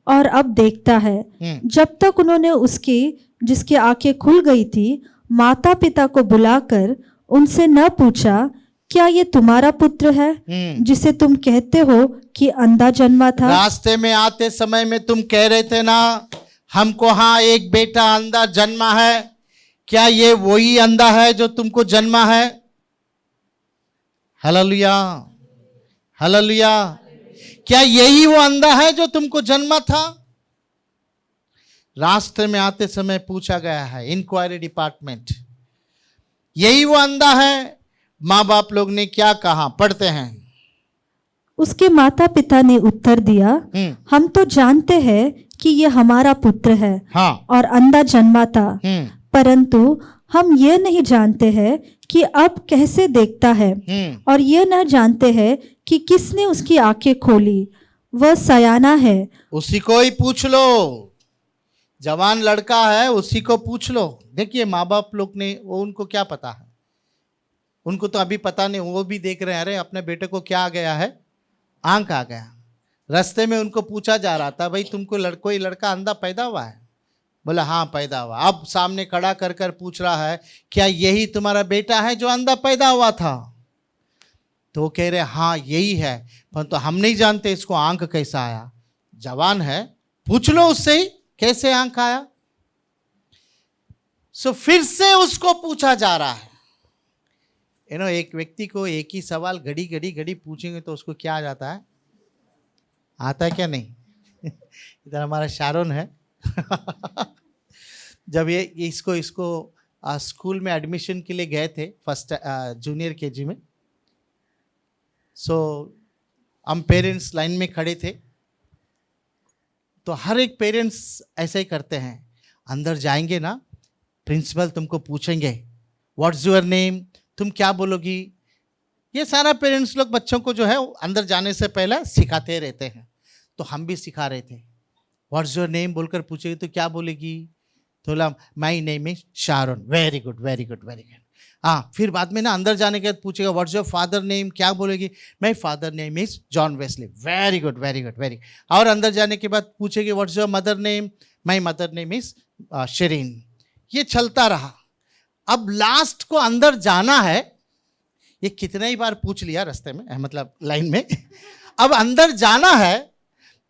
और अब देखता है। जब तक उन्होंने उसकी, जिसकी आंखें खुल गई थी, माता पिता को बुलाकर उनसे न पूछा, क्या ये तुम्हारा पुत्र है जिसे तुम कहते हो कि अंधा जन्मा था? रास्ते में आते समय में तुम कह रहे थे ना, हमको हाँ एक बेटा अंधा जन्मा है। क्या ये वही अंधा है जो तुमको जन्मा है? Hallelujah, hallelujah. क्या यही वो अंधा है जो तुमको जन्मा था? रास्ते में आते समय पूछा गया है, इंक्वायरी डिपार्टमेंट, यही वो अंधा है? माँ बाप लोग ने क्या कहा? पढ़ते हैं। उसके माता पिता ने उत्तर दिया, हम तो जानते हैं कि ये हमारा पुत्र है। हाँ। और अंधा जन्मा था, परंतु हम ये नहीं जानते हैं कि अब कैसे देखता है, और ये न जानते हैं कि किसने उसकी आंखें खोली। वह सयाना है। उसी को ही पूछ लो, जवान लड़का है, उसी को पूछ लो। देखिए माँ बाप लोग ने, वो उनको क्या पता है? उनको तो अभी पता नहीं। वो भी देख रहे हैं, अरे अपने बेटे को क्या आ गया है? आंख आ गया। रास्ते में उनको पूछा जा रहा था, भाई तुमको कोई लड़का अंधा पैदा हुआ है? बोला हाँ पैदा हुआ। अब सामने खड़ा कर कर पूछ रहा है, क्या यही तुम्हारा बेटा है जो अंधा पैदा हुआ था? तो वो कह रहे हाँ यही है, परंतु हम नहीं जानते इसको आंख कैसा आया। जवान है, पूछ लो उससे ही कैसे आंख आया। सो फिर से उसको पूछा जा रहा है। एक व्यक्ति को एक ही सवाल घड़ी घड़ी घड़ी पूछेंगे तो उसको क्या आ जाता है? आता है क्या नहीं? इधर हमारा शारोन है। जब ये इसको स्कूल में एडमिशन के लिए गए थे, फर्स्ट जूनियर केजी में। सो हम पेरेंट्स लाइन में खड़े थे, तो हर एक पेरेंट्स ऐसे ही करते हैं। अंदर जाएंगे ना, प्रिंसिपल तुमको पूछेंगे व्हाट्स योर नेम, तुम क्या बोलोगी। ये सारा पेरेंट्स लोग बच्चों को जो है अंदर जाने से पहले सिखाते रहते हैं। तो हम भी सिखा रहे थे। व्हाट्स योर नेम बोलकर पूछेगी तो क्या बोलेगी? तो बोला my name is Sharon. Very good very good very good. हाँ, फिर बाद में ना अंदर जाने के बाद पूछेगा व्हाट्स योर फादर नेम, क्या बोलेगी? My father name is John Wesley. Very good very good very. और अंदर जाने के बाद पूछेगी what's your mother name, my mother name is Sherin. ये चलता रहा। अब लास्ट को अंदर जाना है, ये कितने ही बार पूछ लिया रास्ते में, मतलब लाइन में। अब अंदर जाना है,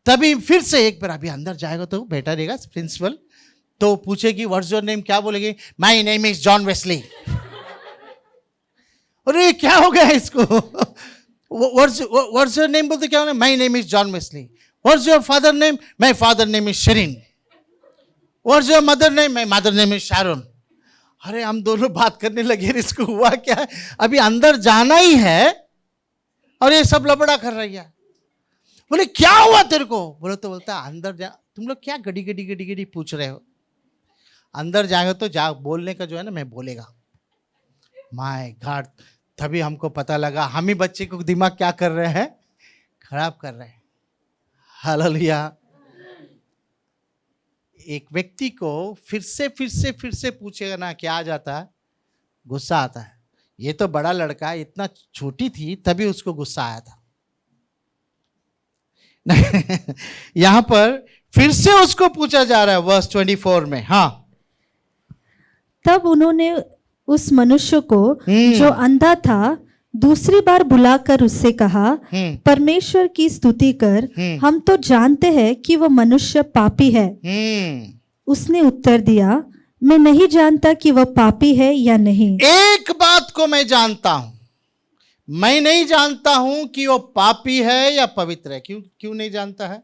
तभी फिर से एक बार, अभी अंदर जाएगा तो बैठा रहेगा प्रिंसिपल, तो पूछेगी व्हाट्स योर नेम, क्या बोलेगी? My name is John Wesley. अरे क्या हो गया इसको? व्हाट्स योर नेम बोलते क्या होना? My name is John Wesley. What's your father name? My father name is Sherin. What's your mother name? My mother name is Sharon. अरे हम दोनों बात करने लगे, इसको हुआ क्या है? अभी अंदर जाना ही है और ये सब लबड़ा कर रही है। बोले क्या हुआ तेरे को? बोलता अंदर जा। तुम लोग क्या गड़ी गड़ी गड़ी गड़ी पूछ रहे हो? अंदर जाएगा तो जा, बोलने का जो है ना मैं बोलेगा। माय गॉड, तभी हमको पता लगा हम ही बच्चे को दिमाग क्या कर रहे हैं, खराब कर रहे हैं। हालेलुया। एक व्यक्ति को फिर से पूछेगा ना, क्या आ जाता है? गुस्सा आता है। ये तो बड़ा लड़का है, इतना छोटी थी तभी उसको गुस्सा आया था। यहां पर फिर से उसको पूछा जा रहा है वर्स 24 में। हाँ, तब उन्होंने उस मनुष्य को जो अंधा था दूसरी बार बुलाकर उससे कहा, परमेश्वर की स्तुति कर, हम तो जानते हैं कि वह मनुष्य पापी है। उसने उत्तर दिया, मैं नहीं जानता कि वह पापी है या नहीं। एक बात को मैं जानता हूं, मैं नहीं जानता हूं कि वो पापी है या पवित्र है। क्यों नहीं जानता है?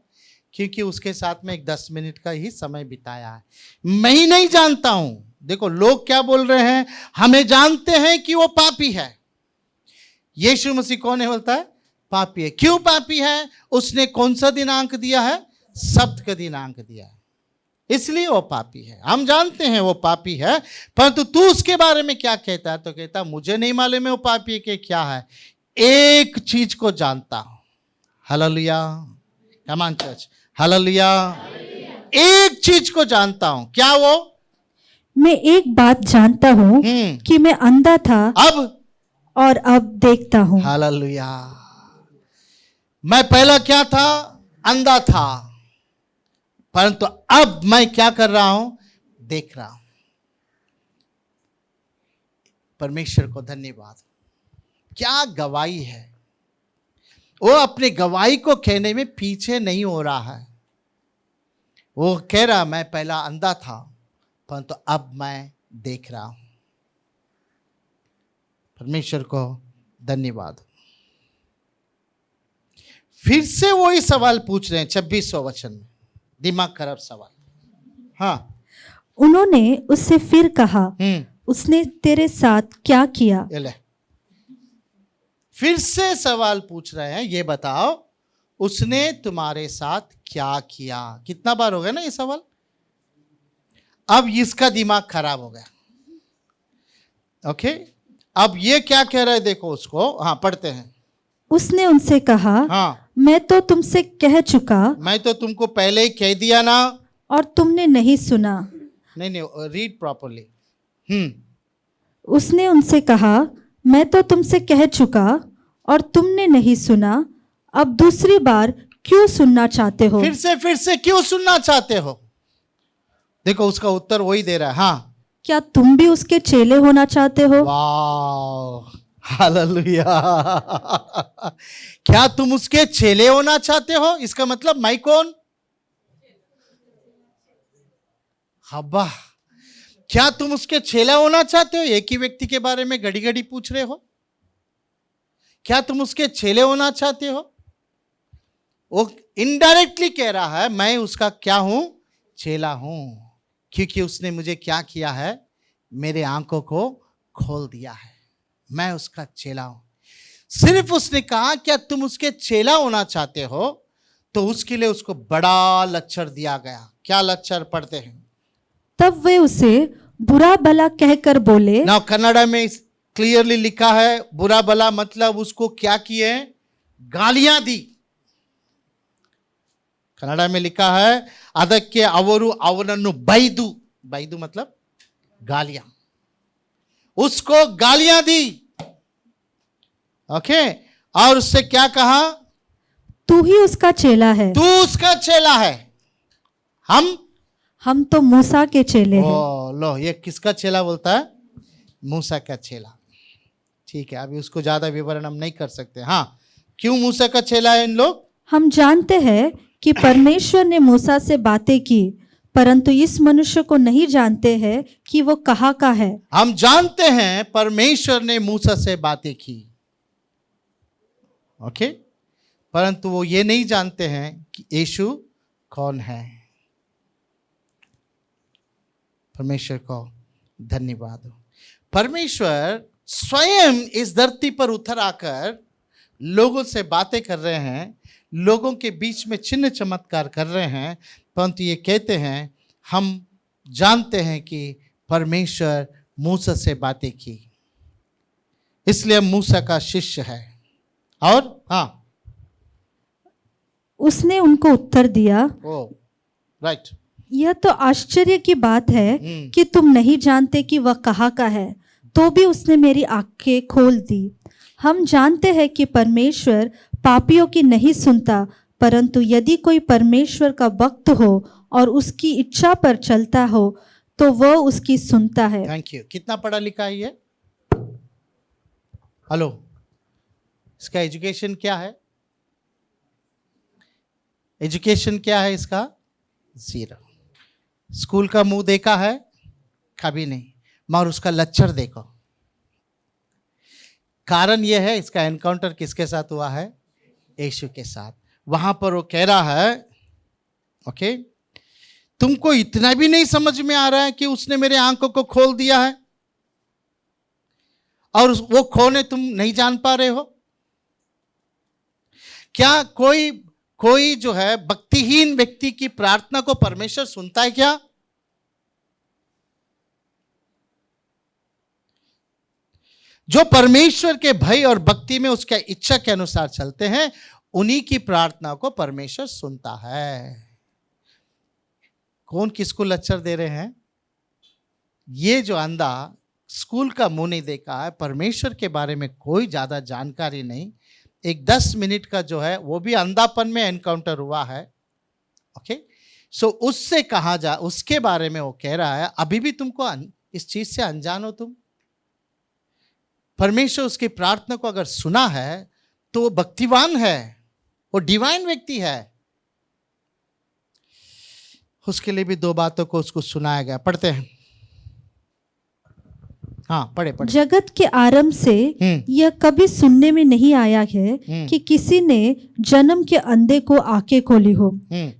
क्योंकि उसके साथ में एक 10 मिनट का ही समय बिताया है। मैं ही नहीं जानता हूं। देखो लोग क्या बोल रहे हैं, हमें जानते हैं कि वो पापी है। यीशु मसीह कौन है? बोलता है पापी है। क्यों पापी है? उसने कौन सा दिनांक दिया है? सब्त का दिनांक दिया है, इसलिए वो पापी है। हम जानते हैं वो पापी है, परंतु तू उसके बारे में क्या कहता है? तो कहता मुझे नहीं मालूम है वो पापी है कि क्या है। एक चीज को जानता हूं। Hallelujah, come on church, hallelujah. एक चीज को जानता हूं। क्या वो? मैं एक बात जानता हूँ कि मैं अंधा था अब और अब देखता हूँ। हालेलुया। मैं पहला क्या था? अंधा था, परंतु अब मैं क्या कर रहा हूं? देख रहा हूं। परमेश्वर को धन्यवाद। क्या गवाही है! वो अपने गवाही को कहने में पीछे नहीं हो रहा है। वो कह रहा मैं पहला अंधा था, परंतु अब मैं देख रहा हूं। परमेश्वर को धन्यवाद। फिर से वही सवाल पूछ रहे हैं 26वां वचन में, दिमाग खराब सवाल। हाँ, उन्होंने उससे फिर कहा, उसने तेरे साथ क्या किया? ये ले, फिर से सवाल पूछ रहे हैं, ये बताओ उसने तुम्हारे साथ क्या किया? कितना बार हो गया ना ये सवाल? अब इसका दिमाग खराब हो गया। ओके, अब ये क्या कह रहा है देखो उसको। हाँ, पढ़ते हैं। उसने उनसे कहा, हाँ, मैं तो तुमसे कह चुका मैं तो तुमको पहले ही कह दिया ना, और तुमने नहीं सुना। नहीं, रीड प्रॉपर्ली। उसने उनसे कहा, मैं तो तुमसे कह चुका और तुमने नहीं सुना, अब दूसरी बार क्यों सुनना चाहते हो? फिर से क्यों सुनना चाहते हो? देखो उसका उत्तर वही दे रहा है। हाँ, क्या तुम भी उसके चेले होना चाहते हो? वाह, हालेलुया। क्या तुम उसके चेले होना चाहते हो? इसका मतलब मैं कौन? हब्बा, क्या तुम उसके चेला होना चाहते हो? एक ही व्यक्ति के बारे में घड़ी घड़ी पूछ रहे हो। क्या तुम उसके चेले होना चाहते हो? वो इनडायरेक्टली कह रहा है मैं उसका क्या हूं? चेला हूं, क्योंकि उसने मुझे क्या किया है? मेरे आंखों को खोल दिया है। मैं उसका चेला हूं। सिर्फ उसने कहा क्या तुम उसके चेला होना चाहते हो, तो उसके लिए उसको बड़ा लक्षण दिया गया। क्या लक्षण? पढ़ते हैं। तब वे उसे बुरा भला कहकर बोले। ना कन्नड़ा में क्लियरली लिखा है बुरा भला, मतलब उसको क्या किए? गालियां दी। कन्नड़ा में लिखा है ಅದಕ್ಕೆ ಅವರು ಅವನನ್ನು ಬೈದು, ಬೈದು मतलब गालियां, उसको गालियां दी। ओके, और उससे क्या कहा? तू ही उसका चेला है। तू उसका चेला है। हम तो मूसा के चेले हैं। लो, ये किसका चेला बोलता है? मूसा का चेला। ठीक है, अभी उसको ज्यादा विवरण हम नहीं कर सकते। हाँ, क्यों मूसा का चेला है इन लोग? हम जानते हैं कि परमेश्वर ने मूसा से बातें की, परंतु इस मनुष्य को नहीं जानते हैं कि वो कहाँ का है। हम जानते हैं परमेश्वर ने मूसा से बातें की, ओके, परंतु वो ये नहीं जानते हैं कि यीशु कौन है। परमेश्वर को धन्यवाद हो। परमेश्वर स्वयं इस धरती पर उतर आकर लोगों से बातें कर रहे हैं, लोगों के बीच में चिन्ह चमत्कार कर रहे हैं, परंतु ये कहते हैं हम जानते हैं कि परमेश्वर मूसा से बातें की, इसलिए मूसा का शिष्य है। और हाँ, उसने उनको उत्तर दिया, राइट, यह तो आश्चर्य की बात है कि तुम नहीं जानते कि वह कहाँ का है, तो भी उसने मेरी आंखें खोल दी। हम जानते हैं कि परमेश्वर पापियों की नहीं सुनता, परंतु यदि कोई परमेश्वर का भक्त हो और उसकी इच्छा पर चलता हो तो वह उसकी सुनता है। Thank you. कितना पढ़ा लिखा है ये? हेलो, इसका एजुकेशन क्या है? एजुकेशन क्या है इसका? 0। स्कूल का मुंह देखा है? कभी नहीं। मगर उसका लक्षण देखो। कारण यह है, इसका एनकाउंटर किसके साथ हुआ है? यीशु के साथ। वहां पर वो कह रहा है, ओके, तुमको इतना भी नहीं समझ में आ रहा है कि उसने मेरे आंखों को खोल दिया है और वो खोने तुम नहीं जान पा रहे हो? क्या कोई जो है भक्तिहीन व्यक्ति की प्रार्थना को परमेश्वर सुनता है क्या? जो परमेश्वर के भय और भक्ति में उसके इच्छा के अनुसार चलते हैं, उन्हीं की प्रार्थना को परमेश्वर सुनता है। कौन किसको लक्षण दे रहे हैं? ये जो अंधा स्कूल का मुंह नहीं देखा है, परमेश्वर के बारे में कोई ज्यादा जानकारी नहीं, एक 10 मिनट का जो है वो भी अंधापन में एनकाउंटर हुआ है। ओके, सो उससे कहा जा, उसके बारे में वो कह रहा है, अभी भी तुमको इस चीज से अनजान हो तुम। परमेश्वर उसकी प्रार्थना को अगर सुना है तो वो भक्तिवान है, वो डिवाइन व्यक्ति है। उसके लिए भी 2 बातों को उसको सुनाया गया। पढ़ते हैं। हाँ, पढ़े। जगत के आरंभ से यह कभी सुनने में नहीं आया है कि किसी ने जन्म के अंधे को आंखें खोली हो।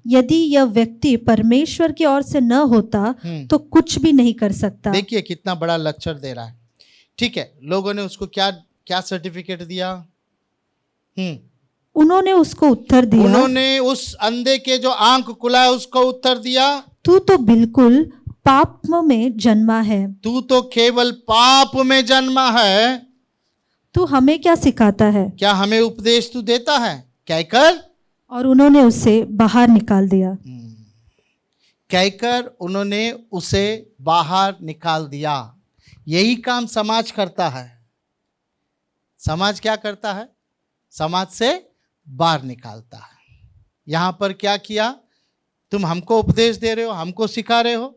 यदि यह व्यक्ति परमेश्वर की ओर से न होता तो कुछ भी नहीं कर सकता। देखिए कितना बड़ा लक्षण दे रहा है। ठीक है, लोगों ने उसको क्या सर्टिफिकेट दिया? उन्होंने उसको उत्तर दिया, उन्होंने उस अंधे के जो आंख खुला है उसको उत्तर दिया, तू तो बिल्कुल पाप में जन्मा है। तू तो केवल पाप में जन्मा है। तू हमें क्या सिखाता है? क्या हमें उपदेश तू देता है? कहकर, और उन्होंने उसे बाहर निकाल दिया। कहकर उन्होंने उसे बाहर निकाल दिया। यही काम समाज करता है। समाज क्या करता है? समाज से बाहर निकालता है। यहां पर क्या किया? तुम हमको उपदेश दे रहे हो, हमको सिखा रहे हो,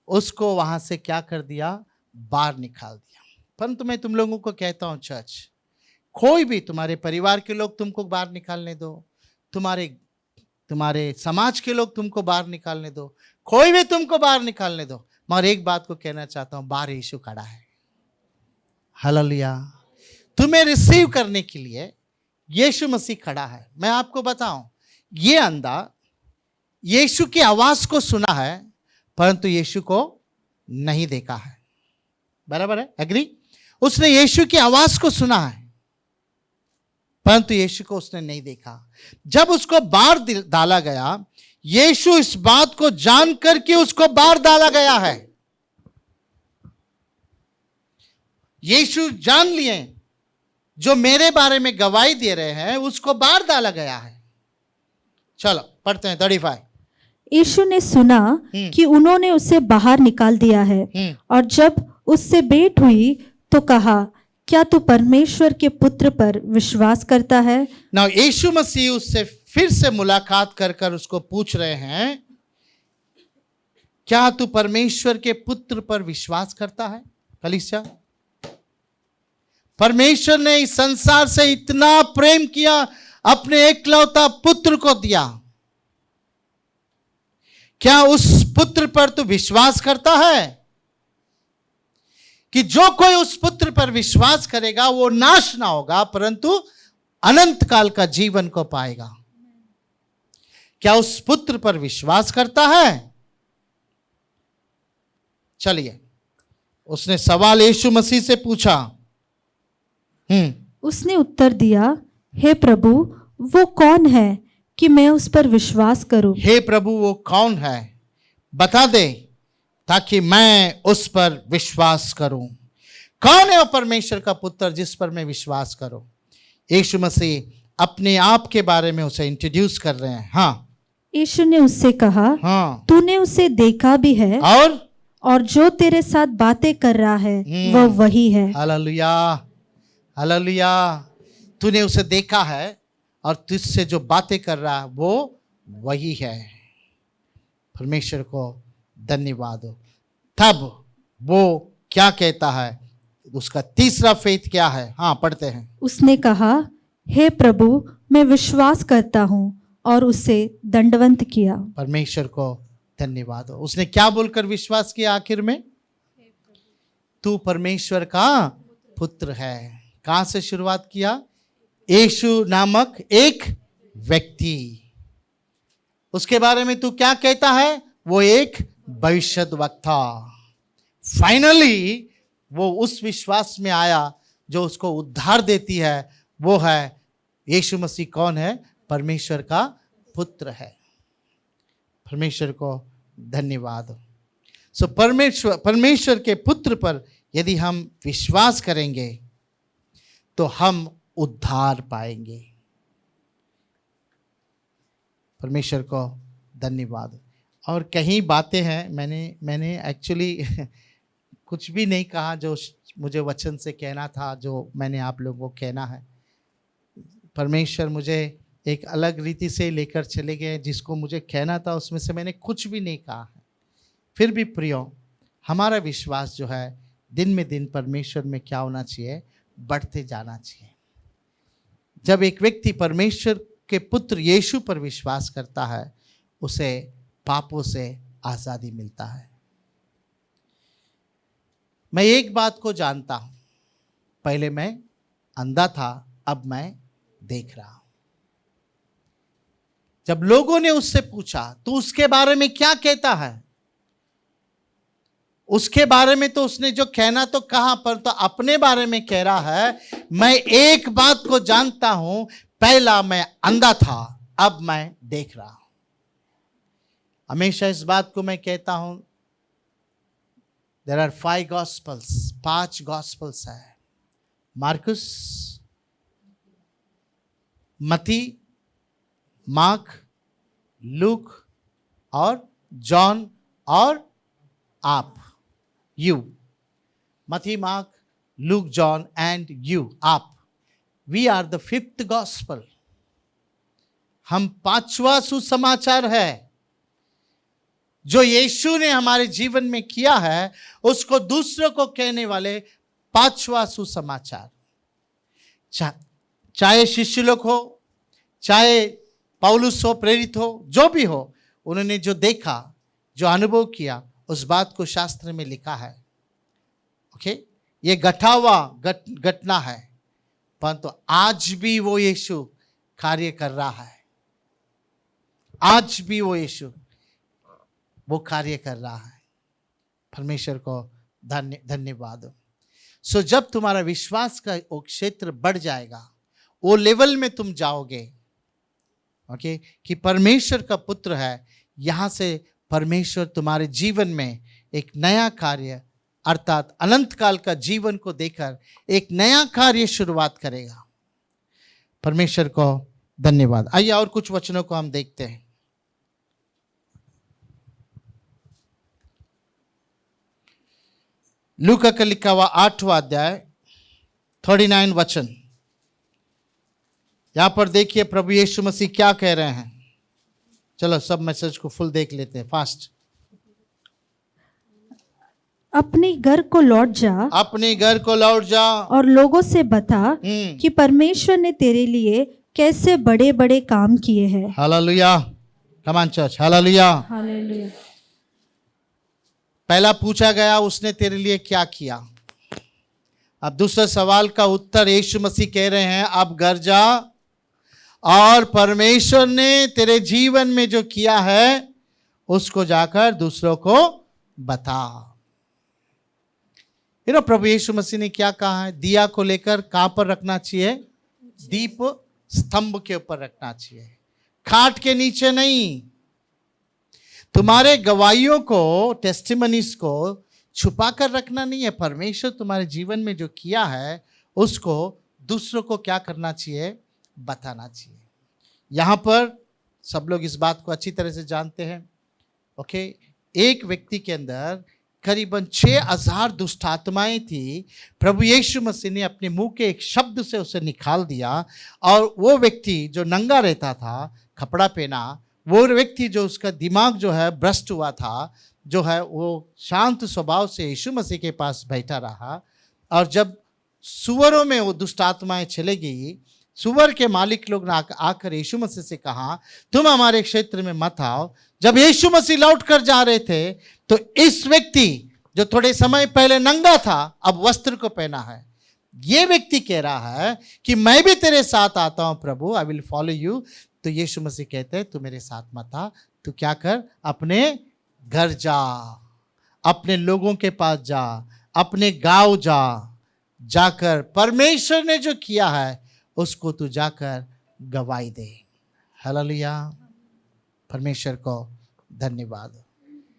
उसको वहां से क्या कर दिया? बाहर निकाल दिया। परंतु मैं तुम लोगों को कहता हूं चर्च, कोई भी, तुम्हारे परिवार के लोग तुमको बाहर निकालने दो, तुम्हारे समाज के लोग तुमको बाहर निकालने दो, कोई भी तुमको बाहर निकालने दो, मगर एक बात को कहना चाहता हूं, बाहर यीशु खड़ा है। हालेलुया। तुम्हें रिसीव करने के लिए यीशु मसीह खड़ा है। मैं आपको बताऊं, ये अंधा यीशु की आवाज को सुना है परंतु यीशु को नहीं देखा है। बराबर है? एग्री? उसने यीशु की आवाज को सुना है परंतु यीशु को उसने नहीं देखा। जब उसको बाहर डाला गया, यीशु इस बात को जान करके उसको बाहर डाला गया है। यीशु जान लिए जो मेरे बारे में गवाही दे रहे हैं, उसको बाहर डाला गया है। चलो पढ़ते हैं 35। यीशु ने सुना कि उन्होंने उसे बाहर निकाल दिया है और जब उससे भेंट हुई तो कहा, क्या तू परमेश्वर के पुत्र पर विश्वास करता है? ना यीशु मसीह उससे फिर से मुलाकात कर उसको पूछ रहे हैं, क्या तू परमेश्वर के पुत्र पर विश्वास करता है? कलीसिया, परमेश्वर ने इस संसार से इतना प्रेम किया, अपने एकलौता पुत्र को दिया। क्या उस पुत्र पर तू विश्वास करता है कि जो कोई उस पुत्र पर विश्वास करेगा वो नाश ना होगा परंतु अनंत काल का जीवन को पाएगा? क्या उस पुत्र पर विश्वास करता है? चलिए, उसने सवाल यीशु मसीह से पूछा। उसने उत्तर दिया, हे प्रभु, वो कौन है कि मैं उस पर विश्वास करूं? हे प्रभु, वो कौन है बता दे ताकि मैं उस पर विश्वास करूं। कौन है वो परमेश्वर का पुत्र जिस पर मैं विश्वास करूं? यीशु मसीह अपने आप के बारे में उसे इंट्रोड्यूस कर रहे हैं। हाँ, यीशु ने उससे कहा, हाँ, तूने उसे देखा भी है और जो तेरे साथ बातें कर रहा है वह वही है। Hallelujah, hallelujah. तूने उसे देखा है और तुझसे जो बातें कर रहा है वो वही है। परमेश्वर को धन्यवाद हो। तब वो क्या कहता है, उसका तीसरा फेथ क्या है? हाँ, पढ़ते हैं। उसने कहा, हे प्रभु, मैं विश्वास करता हूँ, और उसे दंडवत किया। परमेश्वर को धन्यवाद हो। उसने क्या बोलकर विश्वास किया आखिर में? तू परमेश्वर का पुत्र है। कहां से शुरुआत किया? यीशु नामक एक व्यक्ति, उसके बारे में तू क्या कहता है? वो एक भविष्यद्वक्ता। फाइनली वो उस विश्वास में आया जो उसको उद्धार देती है, वो है यीशु मसीह। कौन है? परमेश्वर का पुत्र है। परमेश्वर को धन्यवाद। सो परमेश्वर के पुत्र पर यदि हम विश्वास करेंगे तो हम उद्धार पाएंगे। परमेश्वर को धन्यवाद। और कहीं बातें हैं, मैंने एक्चुअली कुछ भी नहीं कहा जो मुझे वचन से कहना था, जो मैंने आप लोगों को कहना है। परमेश्वर मुझे एक अलग रीति से लेकर चले गए, जिसको मुझे कहना था उसमें से मैंने कुछ भी नहीं कहा है। फिर भी प्रियो, हमारा विश्वास जो है दिन में दिन परमेश्वर में क्या होना चाहिए? बढ़ते जाना चाहिए। जब एक व्यक्ति परमेश्वर के पुत्र यीशु पर विश्वास करता है, उसे पापों से आज़ादी मिलता है। मैं एक बात को जानता हूं, पहले मैं अंधा था, अब मैं देख रहा हूं। जब लोगों ने उससे पूछा तू उसके बारे में क्या कहता है, उसके बारे में तो उसने जो कहना तो कहा, पर तो अपने बारे में कह रहा है, मैं एक बात को जानता हूं, पहला मैं अंधा था, अब मैं देख रहा हूं। हमेशा इस बात को मैं कहता हूं, देयर आर 5 गॉस्पल्स, 5 गॉस्पल्स है। मार्कुस, मती, मार्क, लूक और जॉन और आप, you. Matthew, Mark, Luke, John and you, आप। We are the 5th gospel. हम 5वां सुसमाचार है जो यीशु ने हमारे जीवन में किया है, उसको दूसरों को कहने वाले 5वां सुसमाचार। चाहे शिष्य लोग हो, चाहे पौलुस हो, प्रेरित हो, जो भी हो, उन्होंने जो देखा, जो अनुभव किया, उस बात को शास्त्र में लिखा है। ओके, ये घटा हुआ घटना है, परंतु आज भी वो यीशु कार्य कर रहा है। आज भी वो यीशु वो कार्य कर रहा है। परमेश्वर को धन्यवाद। सो जब तुम्हारा विश्वास का वो क्षेत्र बढ़ जाएगा, वो लेवल में तुम जाओगे, ओके, कि परमेश्वर का पुत्र है, यहां से परमेश्वर तुम्हारे जीवन में एक नया कार्य, अर्थात अनंत काल का जीवन को देकर एक नया कार्य शुरुआत करेगा। परमेश्वर को धन्यवाद। आइए और कुछ वचनों को हम देखते हैं। लूका का लिखा हुआ 8वां अध्याय 39 वचन। यहां पर देखिए प्रभु यीशु मसीह क्या कह रहे हैं। चलो सब मैसेज को फुल देख लेते हैं, फास्ट। अपने घर को लौट जा, अपने घर को लौट जा और लोगों से बता कि परमेश्वर ने तेरे लिए कैसे बड़े बड़े काम किए हैं। Hallelujah, come on church, hallelujah. Hallelujah. पहला पूछा गया उसने तेरे लिए क्या किया। अब दूसरे सवाल का उत्तर यीशु मसीह कह रहे हैं, अब घर जा और परमेश्वर ने तेरे जीवन में जो किया है उसको जाकर दूसरों को बता। प्रभु यीशु मसीह ने क्या कहा है? दिया को लेकर कहां पर रखना चाहिए? दीप स्तंभ के ऊपर रखना चाहिए, खाट के नीचे नहीं। तुम्हारे गवाहियों को, टेस्टिमनीज को छुपा कर रखना नहीं है। परमेश्वर तुम्हारे जीवन में जो किया है उसको दूसरों को क्या करना चाहिए? बताना चाहिए। यहाँ पर सब लोग इस बात को अच्छी तरह से जानते हैं। ओके, एक व्यक्ति के अंदर करीबन 6000 दुष्ट आत्माएं थी। प्रभु यीशु मसीह ने अपने मुंह के एक शब्द से उसे निकाल दिया, और वो व्यक्ति जो नंगा रहता था, कपड़ा पहना, वो व्यक्ति जो उसका दिमाग जो है भ्रष्ट हुआ था, जो है वो शांत स्वभाव से यीशु मसीह के पास बैठा रहा, और जब सुअरों में वो दुष्ट आत्माएं चले गई, सुअर के मालिक लोग ने आकर यीशु मसीह से कहा तुम हमारे क्षेत्र में मत आओ। जब यीशु मसीह लौट कर जा रहे थे तो इस व्यक्ति जो थोड़े समय पहले नंगा था अब वस्त्र को पहना है, ये व्यक्ति कह रहा है कि मैं भी तेरे साथ आता हूं प्रभु, आई विल फॉलो यू। तो यीशु मसीह कहते हैं तू मेरे साथ मत आ, तू क्या कर, अपने घर जा, अपने लोगों के पास जा, अपने गांव जा, जाकर परमेश्वर ने जो किया है उसको तू जाकर गवाही दे। हालेलुया, परमेश्वर को धन्यवाद।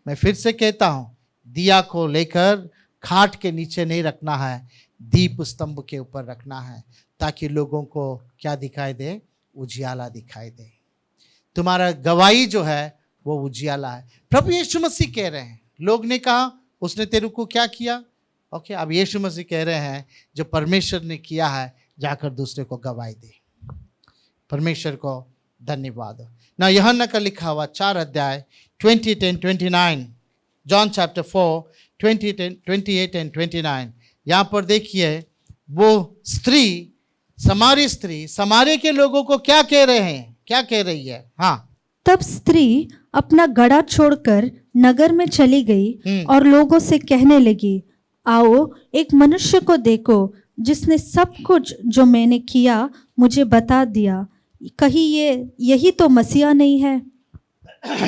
मैं फिर से कहता हूं, दिया को लेकर खाट के नीचे नहीं रखना है, दीप स्तंभ के ऊपर रखना है, ताकि लोगों को क्या दिखाई दे, उजियाला दिखाई दे। तुम्हारा गवाही जो है वो उजियाला है। प्रभु यीशु मसीह कह रहे हैं, लोग ने कहा उसने तेरे को क्या किया, ओके, अब यीशु मसीह कह रहे हैं जो परमेश्वर ने किया है जाकर दूसरे को गवाही दे। परमेश्वर को धन्यवाद। ना यूहन्ना का लिखा हुआ 4 अध्याय 28 जॉन चैप्टर 4 28 एंड 29, यहाँ पर देखिए वो स्त्री, समारी स्त्री समारे के लोगों को क्या कह रहे हैं, क्या कह रही है। हाँ, तब स्त्री अपना गड़ा छोड़कर नगर में चली गई और लोगों से कहने लगी, आओ एक मनुष्य को देखो जिसने सब कुछ जो मैंने किया मुझे बता दिया, कहीं यही तो मसीहा नहीं है।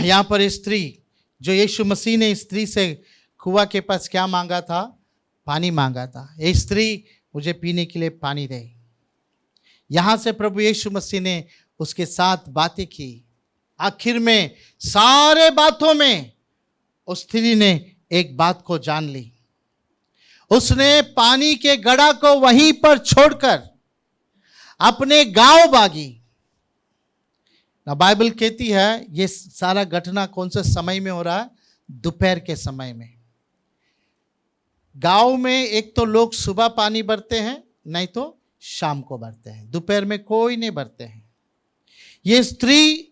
यहाँ पर स्त्री, जो यीशु मसीह ने स्त्री से कुआं के पास क्या मांगा था, पानी मांगा था। ये स्त्री मुझे पीने के लिए पानी दे। यहाँ से प्रभु यीशु मसीह ने उसके साथ बातें की। आखिर में सारे बातों में उस स्त्री ने एक बात को जान ली, उसने पानी के गड़ा को वहीं पर छोड़कर अपने गांव भागी। ना बाइबल कहती है ये सारा घटना कौन से समय में हो रहा है, दोपहर के समय में। गांव में एक तो लोग सुबह पानी भरते हैं, नहीं तो शाम को भरते हैं, दोपहर में कोई नहीं भरते हैं। ये स्त्री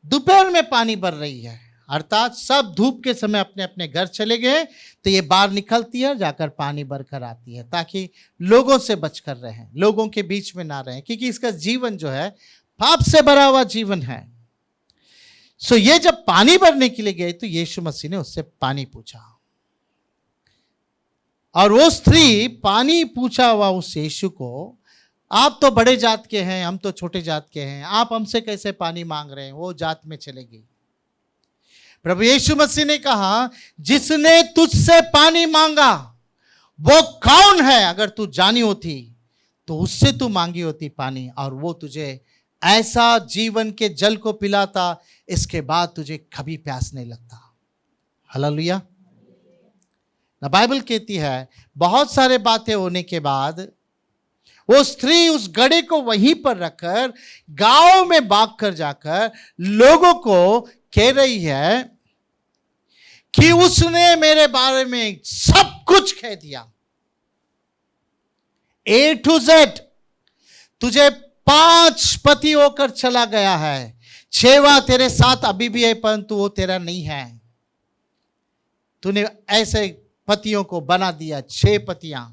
दोपहर में पानी भर रही है, अर्थात सब धूप के समय अपने अपने घर चले गए, तो ये बाहर निकलती है, जाकर पानी भर कर आती है, ताकि लोगों से बचकर रहें, लोगों के बीच में ना रहें, क्योंकि इसका जीवन जो है पाप से भरा हुआ जीवन है। सो ये जब पानी भरने के लिए गए तो यीशु मसीह ने उससे पानी पूछा, और वो स्त्री पानी पूछा हुआ उस यीशु को, आप तो बड़े जात के हैं, हम तो छोटे जात के हैं, आप हमसे कैसे पानी मांग रहे हैं, वो जात में चले गई। प्रभु यीशु मसीह ने कहा जिसने तुझसे पानी मांगा वो कौन है, अगर तू जानी होती तो उससे तू मांगी होती पानी, और वो तुझे ऐसा जीवन के जल को पिलाता, इसके बाद तुझे कभी प्यास नहीं लगता। हालेलुया। ना बाइबल कहती है बहुत सारे बातें होने के बाद वो स्त्री उस गड़े को वहीं पर रखकर गांव में भाग कर जाकर लोगों को कह रही है कि उसने मेरे बारे में सब कुछ कह दिया, A to Z। तुझे 5 पति होकर चला गया है, 6वां तेरे साथ अभी भी है, परंतु वो तेरा नहीं है। तूने ऐसे पतियों को बना दिया, 6 पतियां।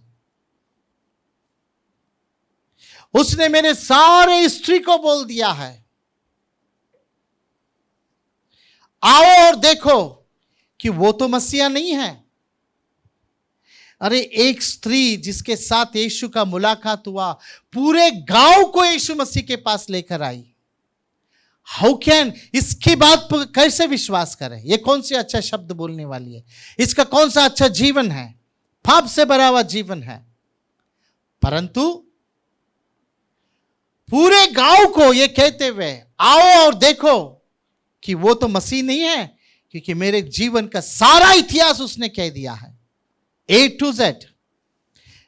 उसने मेरे सारे स्त्री को बोल दिया है, आओ और देखो कि वो तो मसीहा नहीं है। अरे एक स्त्री जिसके साथ यीशु का मुलाकात हुआ, पूरे गांव को यीशु मसीह के पास लेकर आई। हाउ कैन, इसकी बात पर कैसे विश्वास करें? ये कौन सी अच्छा शब्द बोलने वाली है, इसका कौन सा अच्छा जीवन है, पाप से भरा हुआ जीवन है। परंतु पूरे गांव को ये कहते हुए आओ और देखो कि वो तो मसीह नहीं है, क्योंकि मेरे जीवन का सारा इतिहास उसने कह दिया है, A to Z।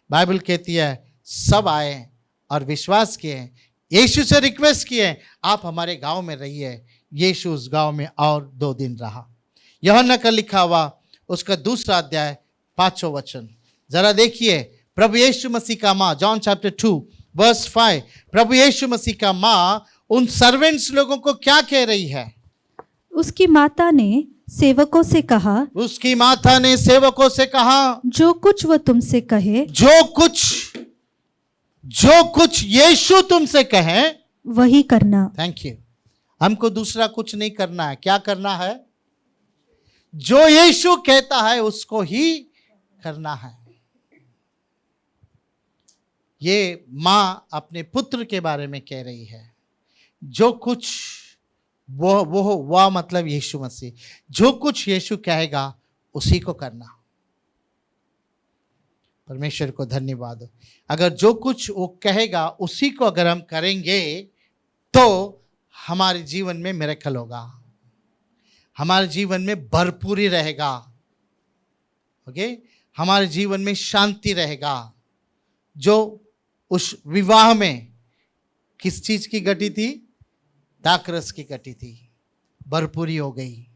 बाइबल कहती है सब आए और विश्वास किए, यीशु से रिक्वेस्ट किए आप हमारे गांव में रहिए। यीशु उस गांव में और 2 दिन रहा। यूहन्ना का लिखा हुआ उसका 2 अध्याय 5वां वचन जरा देखिए। प्रभु यीशु मसीह का माँ, जॉन चैप्टर 2 वर्स 5, प्रभु यीशु मसीह का माँ उन सर्वेंट्स लोगों को क्या कह रही है? उसकी माता ने सेवकों से कहा, उसकी माता ने सेवकों से कहा, जो कुछ वो तुमसे कहे जो कुछ यीशु तुमसे कहे वही करना। Thank you. हमको दूसरा कुछ नहीं करना है। क्या करना है? जो यीशु कहता है उसको ही करना है। ये मां अपने पुत्र के बारे में कह रही है। जो कुछ वो मतलब यीशु मसीह, जो कुछ यीशु कहेगा उसी को करना। परमेश्वर को धन्यवाद हो। अगर जो कुछ वो कहेगा उसी को अगर हम करेंगे तो हमारे जीवन में मिरेकल होगा, हमारे जीवन में भरपूरी रहेगा। ओके, हमारे जीवन में शांति रहेगा। जो उस विवाह में किस चीज की घटी थी? दाखरस की घटी थी, भरपूरी हो गई।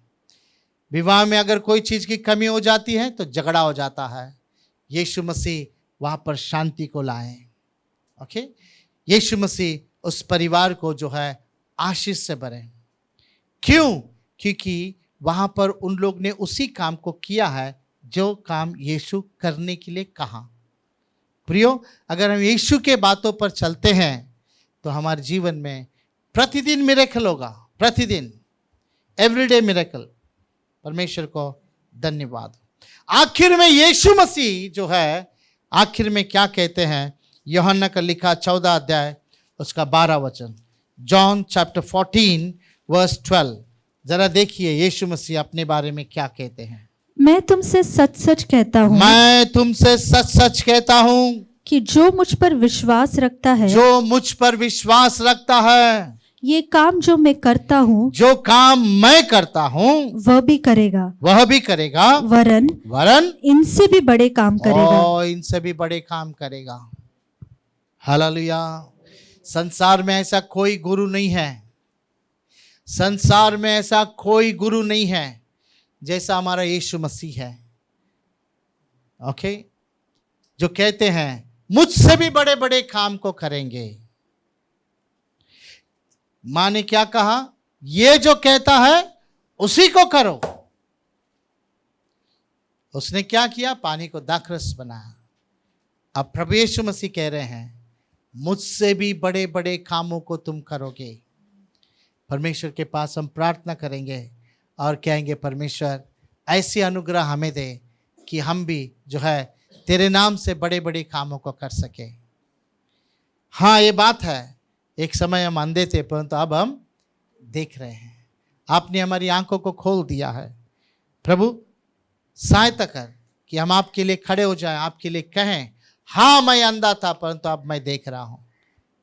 विवाह में अगर कोई चीज की कमी हो जाती है तो झगड़ा हो जाता है। यीशु मसीह वहां पर शांति को लाए। ओके, यीशु मसीह उस परिवार को जो है आशीष से भरे। क्यों? क्योंकि वहां पर उन लोग ने उसी काम को किया है जो काम यीशु करने के लिए कहा। प्रियो, अगर हम यीशु के बातों पर चलते हैं तो हमारे जीवन में प्रतिदिन मिरेकल होगा। प्रतिदिन, एवरीडे मिरेकल। परमेश्वर को धन्यवाद। आखिर में यीशु मसीह जो है आखिर में क्या कहते हैं? यूहन्ना का लिखा 14 अध्याय उसका 12 वचन, जॉन चैप्टर 14 वर्स 12। जरा देखिए यीशु मसीह अपने बारे में क्या कहते हैं। मैं तुमसे सच सच कहता हूँ, मैं तुमसे सच सच कहता हूँ कि जो मुझ पर विश्वास रखता है, जो मुझ पर विश्वास रखता है, ये काम जो मैं करता हूँ, जो काम मैं करता हूँ वह भी करेगा, वरन इनसे भी बड़े काम करेगा। इनसे भी बड़े काम करेगा। हालेलुया। संसार में ऐसा कोई गुरु नहीं है, संसार में ऐसा कोई गुरु नहीं है जैसा हमारा यीशु मसीह है। ओके, जो कहते हैं मुझसे भी बड़े बड़े काम को करेंगे। मां ने क्या कहा? ये जो कहता है उसी को करो। उसने क्या किया? पानी को दाखरस बनाया। अब प्रभु यीशु मसीह कह रहे हैं मुझसे भी बड़े बड़े कामों को तुम करोगे। परमेश्वर के पास हम प्रार्थना करेंगे और कहेंगे परमेश्वर ऐसी अनुग्रह हमें दे कि हम भी जो है तेरे नाम से बड़े बड़े कामों को कर सके। हाँ, ये बात है, एक समय हम अंधे थे परंतु अब हम देख रहे हैं। आपने हमारी आंखों को खोल दिया है। प्रभु सहायता कर कि हम आपके लिए खड़े हो जाएं, आपके लिए कहें हाँ मैं अंधा था परंतु अब मैं देख रहा हूँ।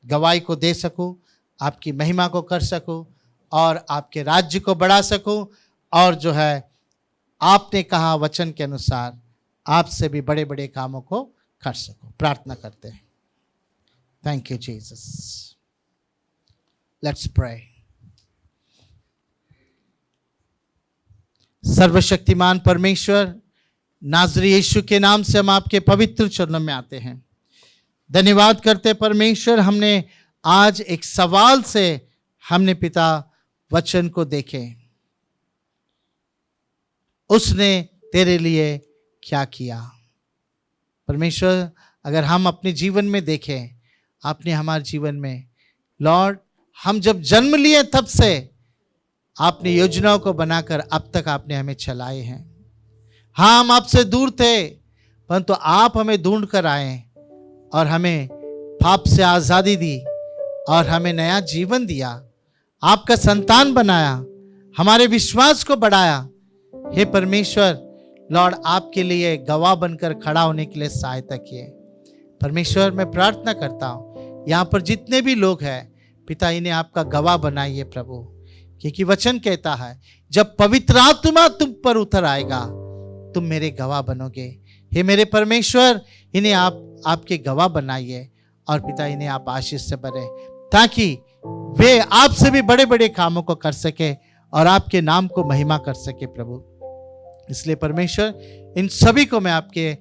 गवाही को दे सकूँ, आपकी महिमा को कर सकूँ और आपके राज्य को बढ़ा सकूँ और जो है आपने कहा वचन के अनुसार आपसे भी बड़े बड़े कामों को कर सकूँ। प्रार्थना करते हैं। Thank you Jesus. Let's pray. सर्वशक्तिमान परमेश्वर, नाज़री यीशु के नाम से हम आपके पवित्र चरणों में आते हैं। धन्यवाद करते परमेश्वर, हमने आज एक सवाल से हमने पिता वचन को देखे। उसने तेरे लिए क्या किया। परमेश्वर, अगर हम अपने जीवन में देखें, आपने हमारे जीवन में लॉर्ड हम जब जन्म लिए तब से आपने योजनाओं को बनाकर अब तक आपने हमें चलाए हैं। हाँ, हम आपसे दूर थे परंतु आप हमें ढूंढ कर आए और हमें पाप से आज़ादी दी और हमें नया जीवन दिया। आपका संतान बनाया, हमारे विश्वास को बढ़ाया। हे परमेश्वर लॉर्ड, आपके लिए गवाह बनकर खड़ा होने के लिए सहायता किए। परमेश्वर, मैं प्रार्थना करता हूँ यहाँ पर जितने भी लोग हैं पिता, इन्हें आपका गवाह बनाइए प्रभु, क्योंकि वचन कहता है जब पवित्र आत्मा तुम पर उतर आएगा तुम मेरे गवाह बनोगे। हे मेरे परमेश्वर, इन्हें आप आपके गवाह बनाइए और पिता इन्हें आप आशीष से भरें ताकि वे आपसे भी बड़े बड़े कामों को कर सके और आपके नाम को महिमा कर सके प्रभु। इसलिए परमेश्वर, इन सभी को मैं आपके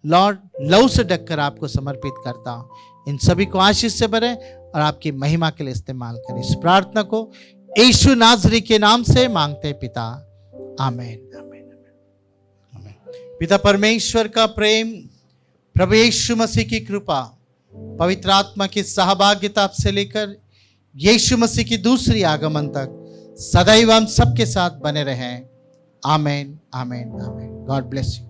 लॉर्ड लहू से ढककर आपको समर्पित करता हूँ। इन सभी को आशीष से भरें और आपकी महिमा के लिए इस्तेमाल करें। इस प्रार्थना को यीशु नाज़री के नाम से मांगते पिता, आमेन आमेन आमेन। पिता परमेश्वर का प्रेम, प्रभु यीशु मसीह की कृपा, पवित्र आत्मा की सहभागिता से लेकर यीशु मसीह की दूसरी आगमन तक सदैव हम सबके साथ बने रहें। Amen amen amen. God bless you.